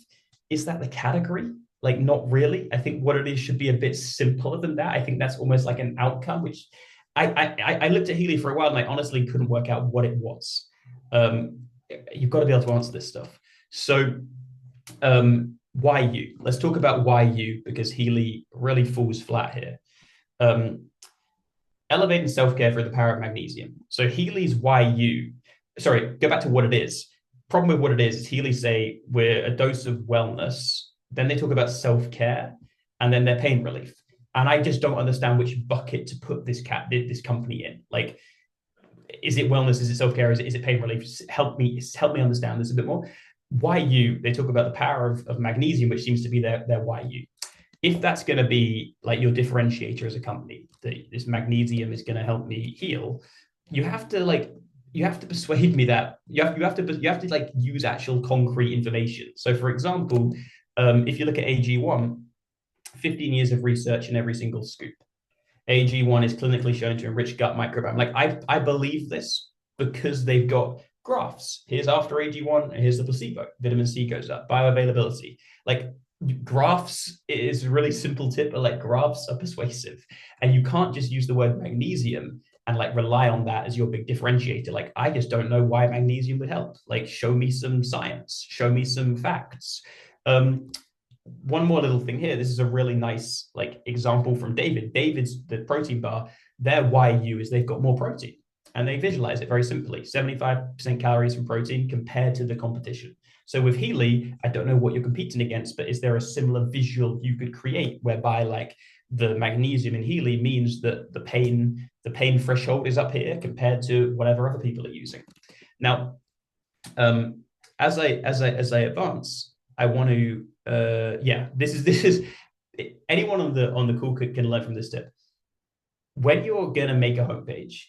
Is that the category? Like not really. I think what it is should be a bit simpler than that. I think that's almost like an outcome, which I looked at Heali for a while and I honestly couldn't work out what it was. You've got to be able to answer this stuff. So why you? Let's talk about why you, because Heali really falls flat here. Elevating self-care through the power of magnesium. So Heali's why you, sorry, go back to what it is. Problem with what it is Heali say we're a dose of wellness. Then they talk about self-care and then their pain relief. And I just don't understand which bucket to put this company in. Like, is it wellness? Is it self-care? Is it pain relief? Just help me understand this a bit more. Why you? They talk about the power of magnesium, which seems to be their why you. If that's going to be like your differentiator as a company, this magnesium is going to help me heal, you have to persuade me that you have to like use actual concrete information. So for example, if you look at AG1, 15 years of research in every single scoop. AG1 is clinically shown to enrich gut microbiome. Like I believe this because they've got graphs. Here's after AG1, and here's the placebo. Vitamin C goes up. Bioavailability. Like graphs is a really simple tip, but like graphs are persuasive. And you can't just use the word magnesium and like rely on that as your big differentiator. Like I just don't know why magnesium would help. Like show me some science, show me some facts. One more little thing here. This is a really nice like example from David's the protein bar. Their YU is they've got more protein and they visualize it very simply. 75% calories from protein compared to the competition. So with Heali, I don't know what you're competing against, but is there a similar visual you could create whereby like the magnesium in Heali means that the pain threshold is up here compared to whatever other people are using. Now, as I advance, I want to this is anyone on the call can learn from this tip. When you're gonna make a homepage,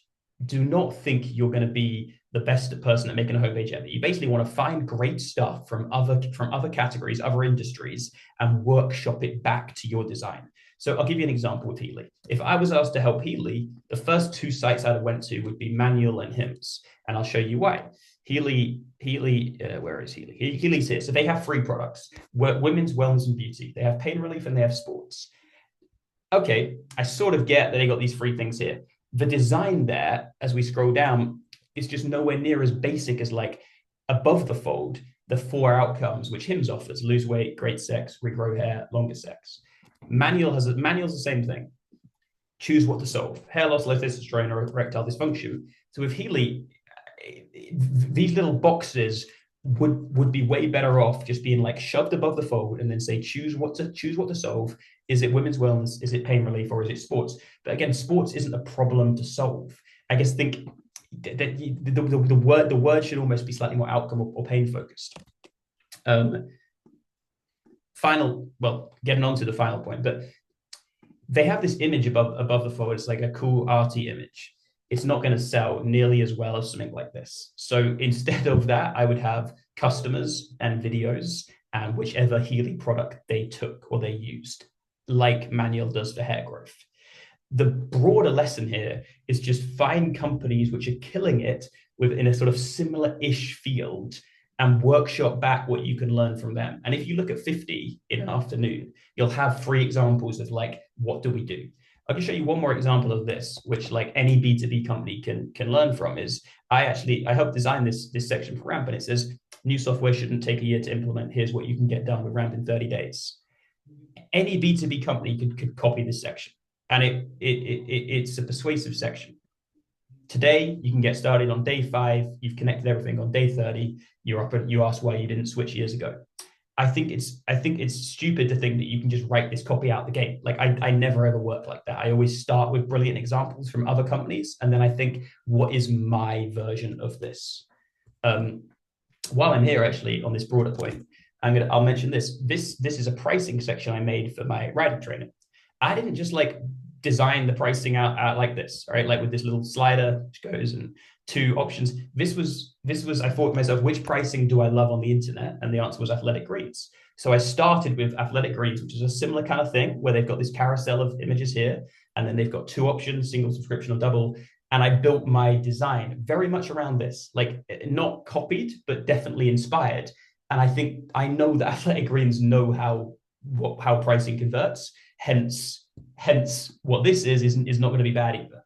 do not think you're going to be the best person at making a homepage ever. You basically want to find great stuff from other categories, other industries, and workshop it back to your design. So I'll give you an example with Heali. If I was asked to help Heali, the first two sites I'd have went to would be Manual and Hims, and I'll show you why. Heali, where is Heali? Heali's here. So they have 3 products: women's wellness and beauty. They have pain relief and they have sports. Okay, I sort of get that they got these 3 things here. The design there, as we scroll down, is just nowhere near as basic as like above the fold. the 4 outcomes which Hims offers: lose weight, great sex, regrow hair, longer sex. Manual's the same thing. Choose what to solve: hair loss, low testosterone, or erectile dysfunction. So with Heali, these little boxes would be way better off just being like shoved above the fold and then say choose what to solve. Is it women's wellness? Is it pain relief? Or is it sports? But again, sports isn't a problem to solve. I guess think that the word should almost be slightly more outcome or pain focused. Getting on to the final point, but they have this image above the fold. It's like a cool arty image. It's not going to sell nearly as well as something like this. So instead of that, I would have customers and videos and whichever Heali product they took or they used, like Manual does for hair growth. The broader lesson here is just find companies which are killing it within a sort of similar-ish field and workshop back what you can learn from them. And if you look at 50 in an afternoon, you'll have 3 examples of like, what do we do? I can show you one more example of this, which like any B2B company can learn from. Is I helped design this section for Ramp, and it says new software shouldn't take a year to implement. Here's what you can get done with Ramp in 30 days. Any B2B company could copy this section, and it's a persuasive section. Today, you can get started on day 5. You've connected everything on day 30. You're up and you ask why you didn't switch years ago. I think it's stupid to think that you can just write this copy out the gate. Like I never ever work like that. I always start with brilliant examples from other companies, and then I think, what is my version of this? While I'm here, actually, on this broader point, I'll mention this. This is a pricing section I made for my riding trainer. I didn't just like design the pricing out like this, right? Like with this little slider which goes and 2 options. This was I thought to myself, which pricing do I love on the internet? And the answer was Athletic Greens. So I started with Athletic Greens, which is a similar kind of thing where they've got this carousel of images here, and then they've got 2 options: single subscription or double. And I built my design very much around this, like not copied, but definitely inspired. And I know that Athletic Greens know how pricing converts. Hence what this is not going to be bad either.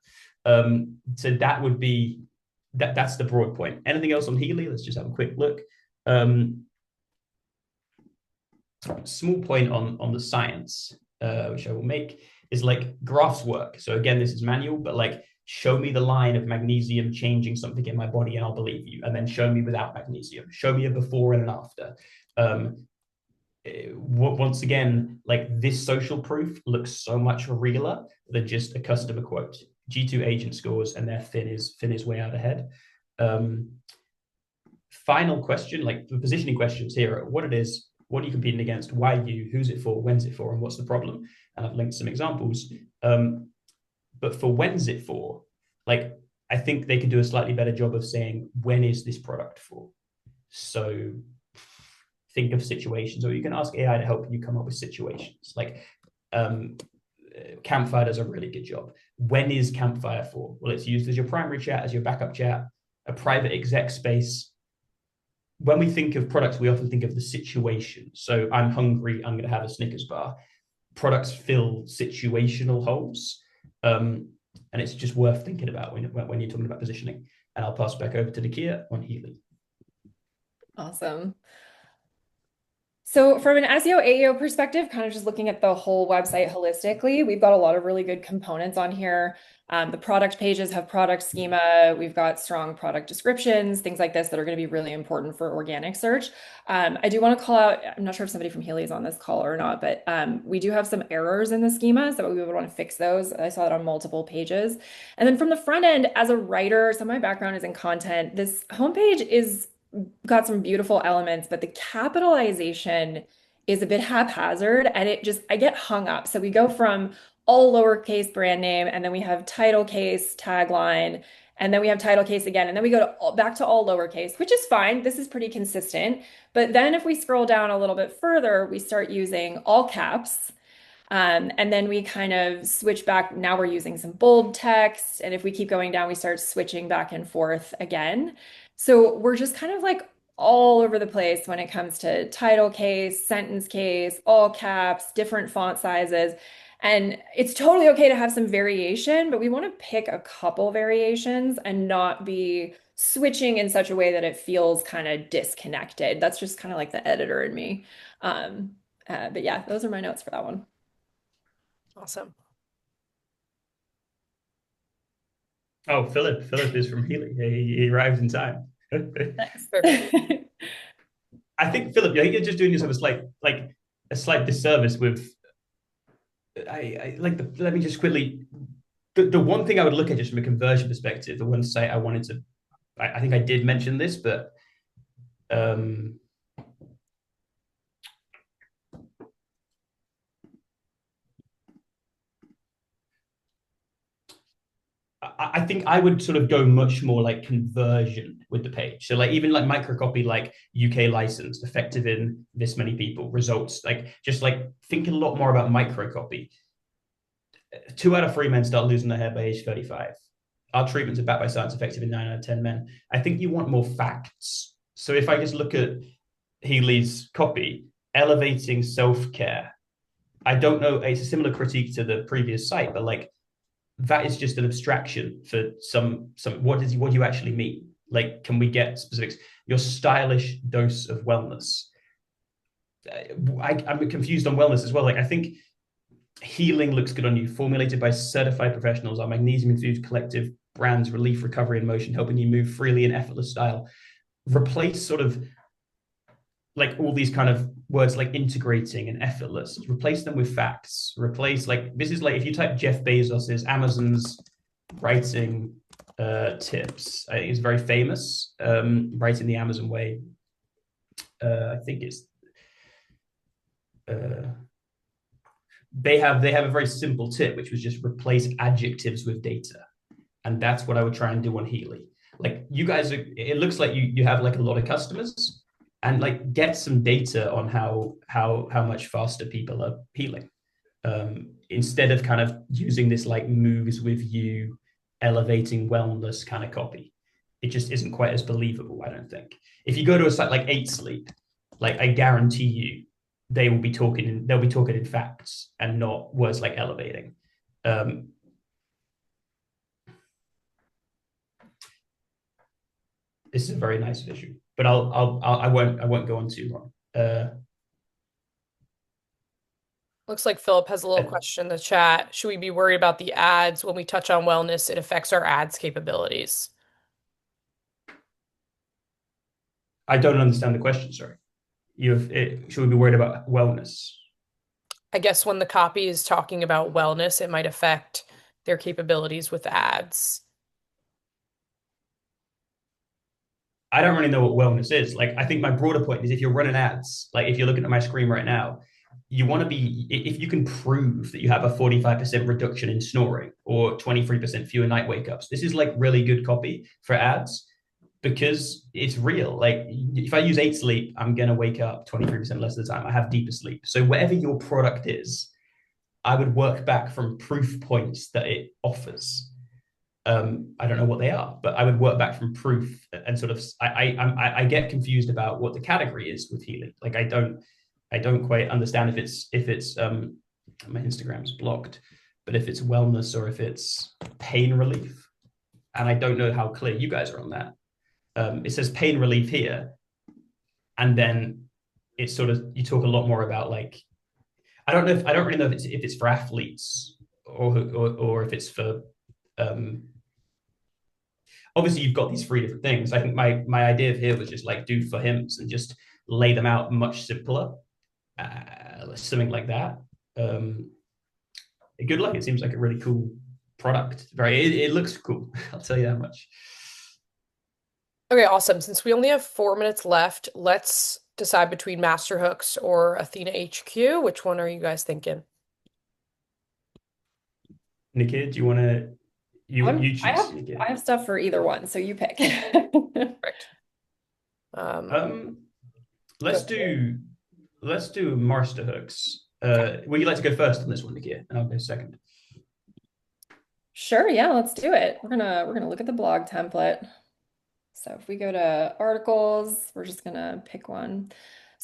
So that would be that's the broad point. Anything else on Heali? Let's just have a quick look. Small point on the science, which I will make, is like graphs work. So again, this is Manual, but like show me the line of magnesium changing something in my body and I'll believe you. And then show me without magnesium. Show me a before and an after. Once again, like this social proof looks so much realer than just a customer quote. G2 agent scores, and their fin is way out ahead. Final question, like the positioning questions here are what it is, what are you competing against, why you, who's it for, when's it for, and what's the problem? And I've linked some examples. But for when's it for, like I think they could do a slightly better job of saying, when is this product for? So think of situations, or you can ask AI to help you come up with situations. Like Campfire does a really good job. When is Campfire for? Well, it's used as your primary chat, as your backup chat, a private exec space. When we think of products, we often think of the situation. So I'm hungry, I'm going to have a Snickers bar. Products fill situational holes. And it's just worth thinking about when you're talking about positioning. And I'll pass back over to Nikiya on Heali. Awesome. So from an SEO AEO perspective, kind of just looking at the whole website holistically, we've got a lot of really good components on here. The product pages have product schema. We've got strong product descriptions, things like this that are going to be really important for organic search. I do want to call out, I'm not sure if somebody from Heali is on this call or not, but we do have some errors in the schema, so we would want to fix those. I saw that on multiple pages. And then from the front end, as a writer, so my background is in content, this homepage is got some beautiful elements, but the capitalization is a bit haphazard and I get hung up. So we go from all lowercase brand name, and then we have title case, tagline, and then we have title case again, and then we go back to all lowercase, which is fine. This is pretty consistent. But then if we scroll down a little bit further, we start using all caps. And then we kind of switch back. Now we're using some bold text. And if we keep going down, we start switching back and forth again. So we're just kind of like all over the place when it comes to title case, sentence case, all caps, different font sizes. And it's totally okay to have some variation, but we want to pick a couple variations and not be switching in such a way that it feels kind of disconnected. That's just kind of like the editor in me. Um, but yeah, those are my notes for that one. Awesome. Oh, Philip is from Heali. He arrived in time. Thanks. Perfect. I think Philip, I think you're just doing yourself a slight disservice with. I like the. Let me just quickly. The one thing I would look at just from a conversion perspective, the one site I wanted to. I think I did mention this, but um, I think I would sort of go much more like conversion with the page. So like even like microcopy, like UK licensed, effective in this many people, results, like just like think a lot more about microcopy. 2 out of 3 men start losing their hair by age 35. Our treatments are backed by science, effective in 9 out of 10 men. I think you want more facts. So if I just look at Heali's copy, elevating self-care, I don't know, it's a similar critique to the previous site, but like that is just an abstraction for some what do you actually mean? Like, can we get specifics? Your stylish dose of wellness. I'm confused on wellness as well. Like, I think healing looks good on you. Formulated by certified professionals, our magnesium infused collective brands relief, recovery, and motion, helping you move freely in effortless style. Replace sort of like all these kind of words like integrating and effortless, replace them with facts. Replace like this is like if you type Jeff Bezos's Amazon's writing tips, I think it's very famous. Writing the Amazon way. I think it's uh, they have a very simple tip, which was just replace adjectives with data, and that's what I would try and do on Heali. Like you guys, it looks like you have like a lot of customers, and like get some data on how much faster people are healing, instead of kind of using this like moves with you, elevating wellness kind of copy. It just isn't quite as believable, I don't think. If you go to a site like 8 Sleep, like I guarantee you, they'll be talking in facts and not words like elevating. Um, this is a very nice visual, but I won't go on too long. Looks like Philip has a little question in the chat. Should we be worried about the ads when we touch on wellness? It affects our ads capabilities. I don't understand the question. Sorry, should we be worried about wellness? I guess when the copy is talking about wellness, it might affect their capabilities with ads. I don't really know what wellness is. Like, I think my broader point is if you're running ads, like if you're looking at my screen right now, you want to be, if you can prove that you have a 45% reduction in snoring or 23% fewer night wake ups, this is like really good copy for ads because it's real. Like, if I use 8 Sleep, I'm going to wake up 23% less of the time. I have deeper sleep. So, whatever your product is, I would work back from proof points that it offers. I don't know what they are, but I would work back from proof and sort of I get confused about what the category is with healing. Like I don't quite understand if it's my Instagram's blocked, but if it's wellness or if it's pain relief, and I don't know how clear you guys are on that. It says pain relief here, and then it's sort of you talk a lot more about like I don't really know if it's for athletes or if it's for obviously you've got these 3 different things. I think my idea here was just like do for hims and just lay them out much simpler, something like that. Um, Good luck. It seems like a really cool product. It looks cool. I'll tell you that much. Okay, awesome. Since we only have 4 minutes left, let's decide between Master Hooks or Athena HQ. Which one are you guys thinking? Nikiya, do you want to you I choose? have Nikiya. I have stuff for either one, so you pick. Correct. Um, Go let's ahead. do Master Hooks. Would you like to go first on this one, Nikiya? And I'll go second. Sure, yeah, let's do it. We're gonna look at the blog template. So if we go to articles, we're just gonna pick one.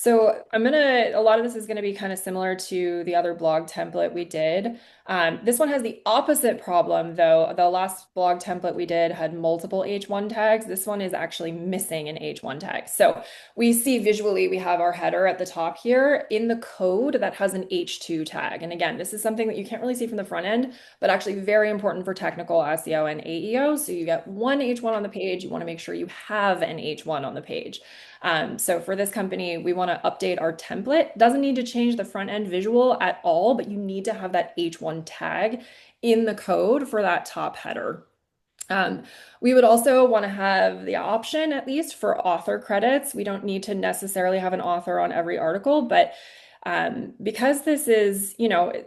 So a lot of this is gonna be kind of similar to the other blog template we did. This one has the opposite problem though. The last blog template we did had multiple H1 tags. This one is actually missing an H1 tag. So we see visually, we have our header at the top here. In the code that has an H2 tag. And again, this is something that you can't really see from the front end, but actually very important for technical SEO and AEO. So you get one H1 on the page. You wanna make sure you have an H1 on the page. So for this company, we want to update our template. Doesn't need to change the front end visual at all, but you need to have that H1 tag in the code for that top header. We would also want to have the option, at least for author credits. We don't need to necessarily have an author on every article, but because this is,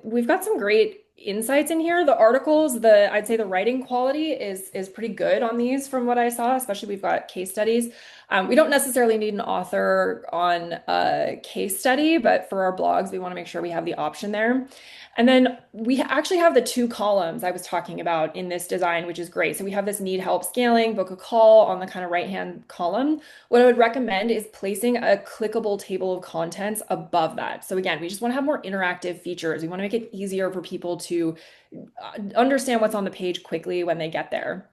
we've got some great insights in here. The articles, I'd say the writing quality is pretty good on these from what I saw, especially we've got case studies. We don't necessarily need an author on a case study, but for our blogs, we want to make sure we have the option there. And then we actually have the two columns I was talking about in this design, which is great. So we have this need help scaling, book a call on the kind of right-hand column. What I would recommend is placing a clickable table of contents above that. So again, we just want to have more interactive features. We want to make it easier for people to understand what's on the page quickly when they get there.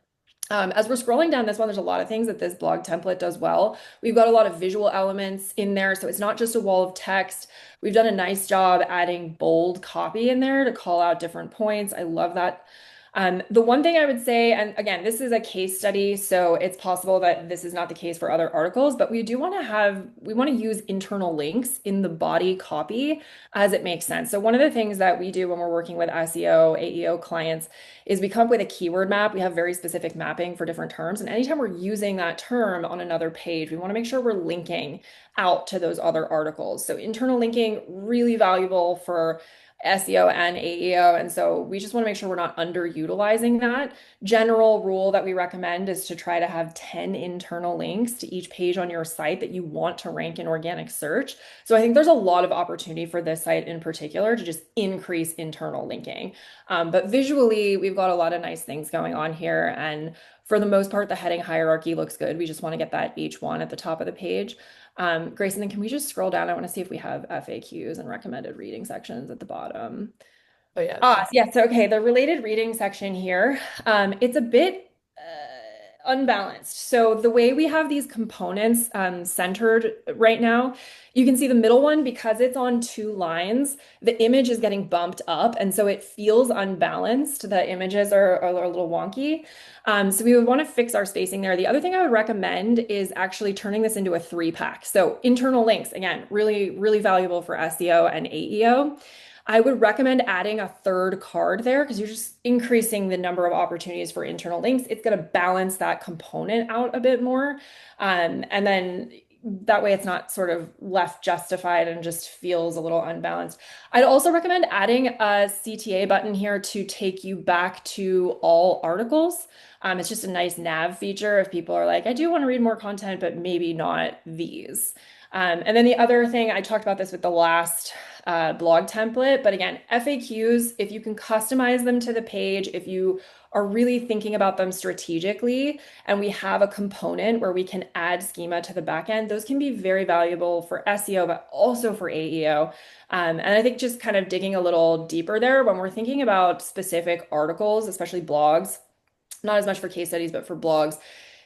As we're scrolling down this one, there's a lot of things that this blog template does well. We've got a lot of visual elements in there, so it's not just a wall of text. We've done a nice job adding bold copy in there to call out different points. I love that. The one thing I would say, and again, this is a case study, so it's possible that this is not the case for other articles, but we want to use internal links in the body copy as it makes sense. So one of the things that we do when we're working with SEO, AEO clients is we come up with a keyword map. We have very specific mapping for different terms. And anytime we're using that term on another page, we want to make sure we're linking out to those other articles. So internal linking, really valuable for SEO and AEO. And so we just want to make sure we're not underutilizing that. General rule that we recommend is to try to have 10 internal links to each page on your site that you want to rank in organic search. So I think there's a lot of opportunity for this site in particular to just increase internal linking. But visually, we've got a lot of nice things going on here. And for the most part, the heading hierarchy looks good. We just want to get that H1 at the top of the page. Grace, and then can we just scroll down? I want to see if we have FAQs and recommended reading sections at the bottom. Oh yeah. Yes. Okay. The related reading section here, it's a bit unbalanced. So the way we have these components centered right now, you can see the middle one, because it's on two lines, the image is getting bumped up. And so it feels unbalanced. The images are a little wonky. So we would want to fix our spacing there. The other thing I would recommend is actually turning this into a 3-pack. So internal links, again, really, really valuable for SEO and AEO. I would recommend adding a third card there because you're just increasing the number of opportunities for internal links. It's going to balance that component out a bit more. And then that way it's not sort of left justified and just feels a little unbalanced. I'd also recommend adding a CTA button here to take you back to all articles. It's just a nice nav feature if people are like, I do want to read more content, but maybe not these. And then the other thing, I talked about this with the last blog template, but again, FAQs, if you can customize them to the page, if you are really thinking about them strategically, and we have a component where we can add schema to the back end, those can be very valuable for SEO, but also for AEO. And I think just kind of digging a little deeper there, when we're thinking about specific articles, especially blogs, not as much for case studies, but for blogs,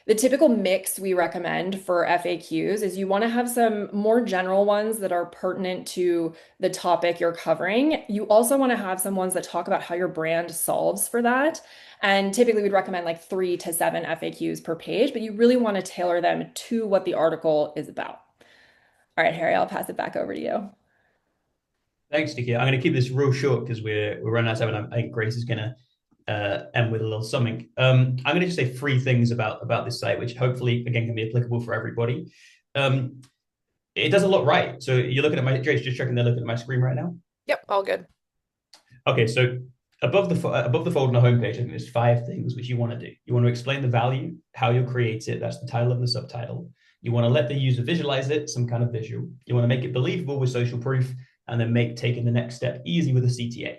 the typical mix we recommend for FAQs is you want to have some more general ones that are pertinent to the topic you're covering. You also want to have some ones that talk about how your brand solves for that. And typically we'd recommend like 3 to 7 FAQs per page, but you really want to tailor them to what the article is about. All right, Harry, I'll pass it back over to you. Thanks, Nikiya. I'm going to keep this real short because we're running out of time, and I think Grace is going to end with a little summing. I'm going to just say 3 things about this site, which hopefully, again, can be applicable for everybody. It does a lot right. So you're looking at my, Grace, just checking they're looking at my screen right now? Yep, all good. Okay, so above the fold on the homepage, I think there's 5 things which you want to do. You want to explain the value, how you'll create it. That's the title of the subtitle. You want to let the user visualize it, some kind of visual. You want to make it believable with social proof, and then make taking the next step easy with a CTA.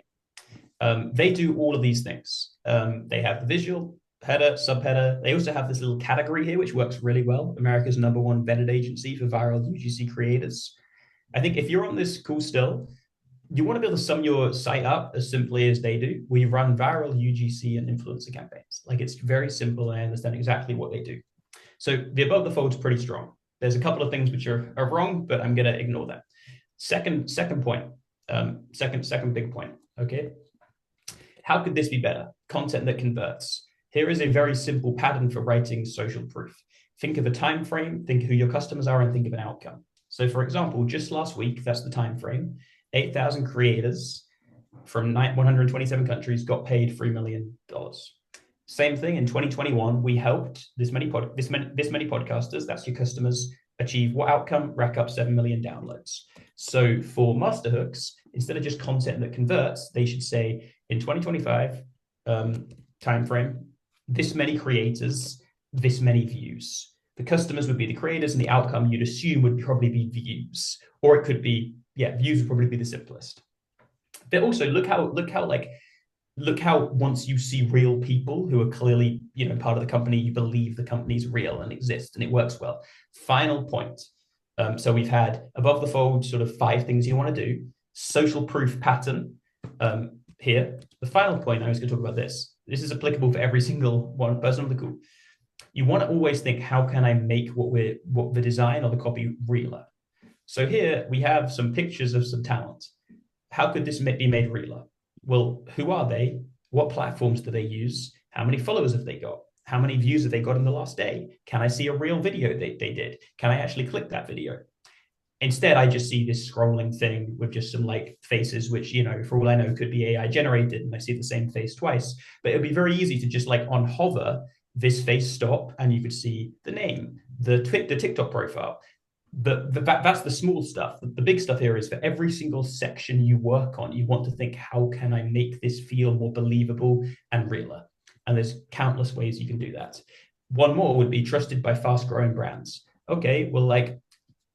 They do all of these things. They have the visual, header, subheader. They also have this little category here, which works really well. America's #1 vetted agency for viral UGC creators. I think if you're on this call still, you want to be able to sum your site up as simply as they do. We run viral UGC and influencer campaigns. Like, it's very simple. I understand exactly what they do. So the above the fold is pretty strong. There's a couple of things which are wrong, but I'm going to ignore that. Second point, second big point. Okay, how could this be better? Content that converts. Here is a very simple pattern for writing social proof. Think of a time frame, think who your customers are, and think of an outcome. So, for example, just last week, that's the time frame. 8,000 creators from 127 countries got paid $3 million. Same thing in 2021, we helped this many podcasters, that's your customers, achieve what outcome? Rack up 7 million downloads. So for master hooks, instead of just content that converts, they should say in 2025 timeframe, this many creators, this many views. The customers would be the creators, and the outcome you'd assume would probably be views, or it could be, views would probably be the simplest. But also look how once you see real people who are clearly, part of the company, you believe the company's real and exists and it works well. Final point. So we've had above the fold sort of 5 things you want to do, social proof pattern here. The final point, I was going to talk about this. This is applicable for every single one person on the call. You want to always think, how can I make what the design or the copy realer? So here we have some pictures of some talent. How could this be made realer? Well, who are they? What platforms do they use? How many followers have they got? How many views have they got in the last day? Can I see a real video they did? Can I actually click that video? Instead, I just see this scrolling thing with just some faces, which, for all I know, could be AI generated, and I see the same face twice. But it'd be very easy to just on hover, this face stop, and you could see the name, the TikTok profile. That's the small stuff. The big stuff here is for every single section you work on, you want to think, how can I make this feel more believable and realer? And there's countless ways you can do that. One more would be trusted by fast-growing brands. Okay, well,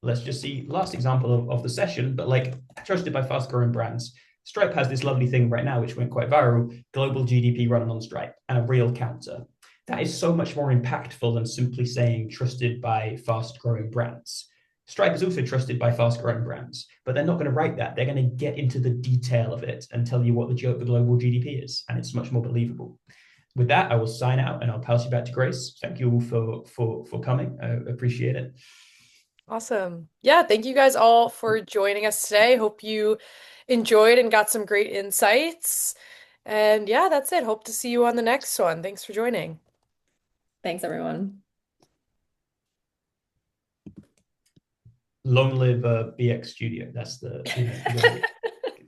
let's just see last example of the session, but trusted by fast-growing brands. Stripe has this lovely thing right now, which went quite viral, global GDP running on Stripe, and a real counter. That is so much more impactful than simply saying trusted by fast-growing brands. Stripe is also trusted by fast-growing brands, but they're not going to write that. They're going to get into the detail of it and tell you what the global GDP is, and it's much more believable. With that, I will sign out and I'll pass you back to Grace. Thank you all for coming. I appreciate it. Awesome. Yeah, thank you guys all for joining us today. Hope you enjoyed and got some great insights. And yeah, that's it. Hope to see you on the next one. Thanks for joining. Thanks, everyone. Long live BX Studio. That's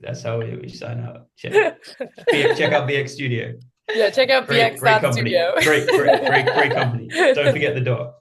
that's how we sign out. Check out BX Studio. Yeah, check out BX great company. Studio. Great company. Don't forget the dot.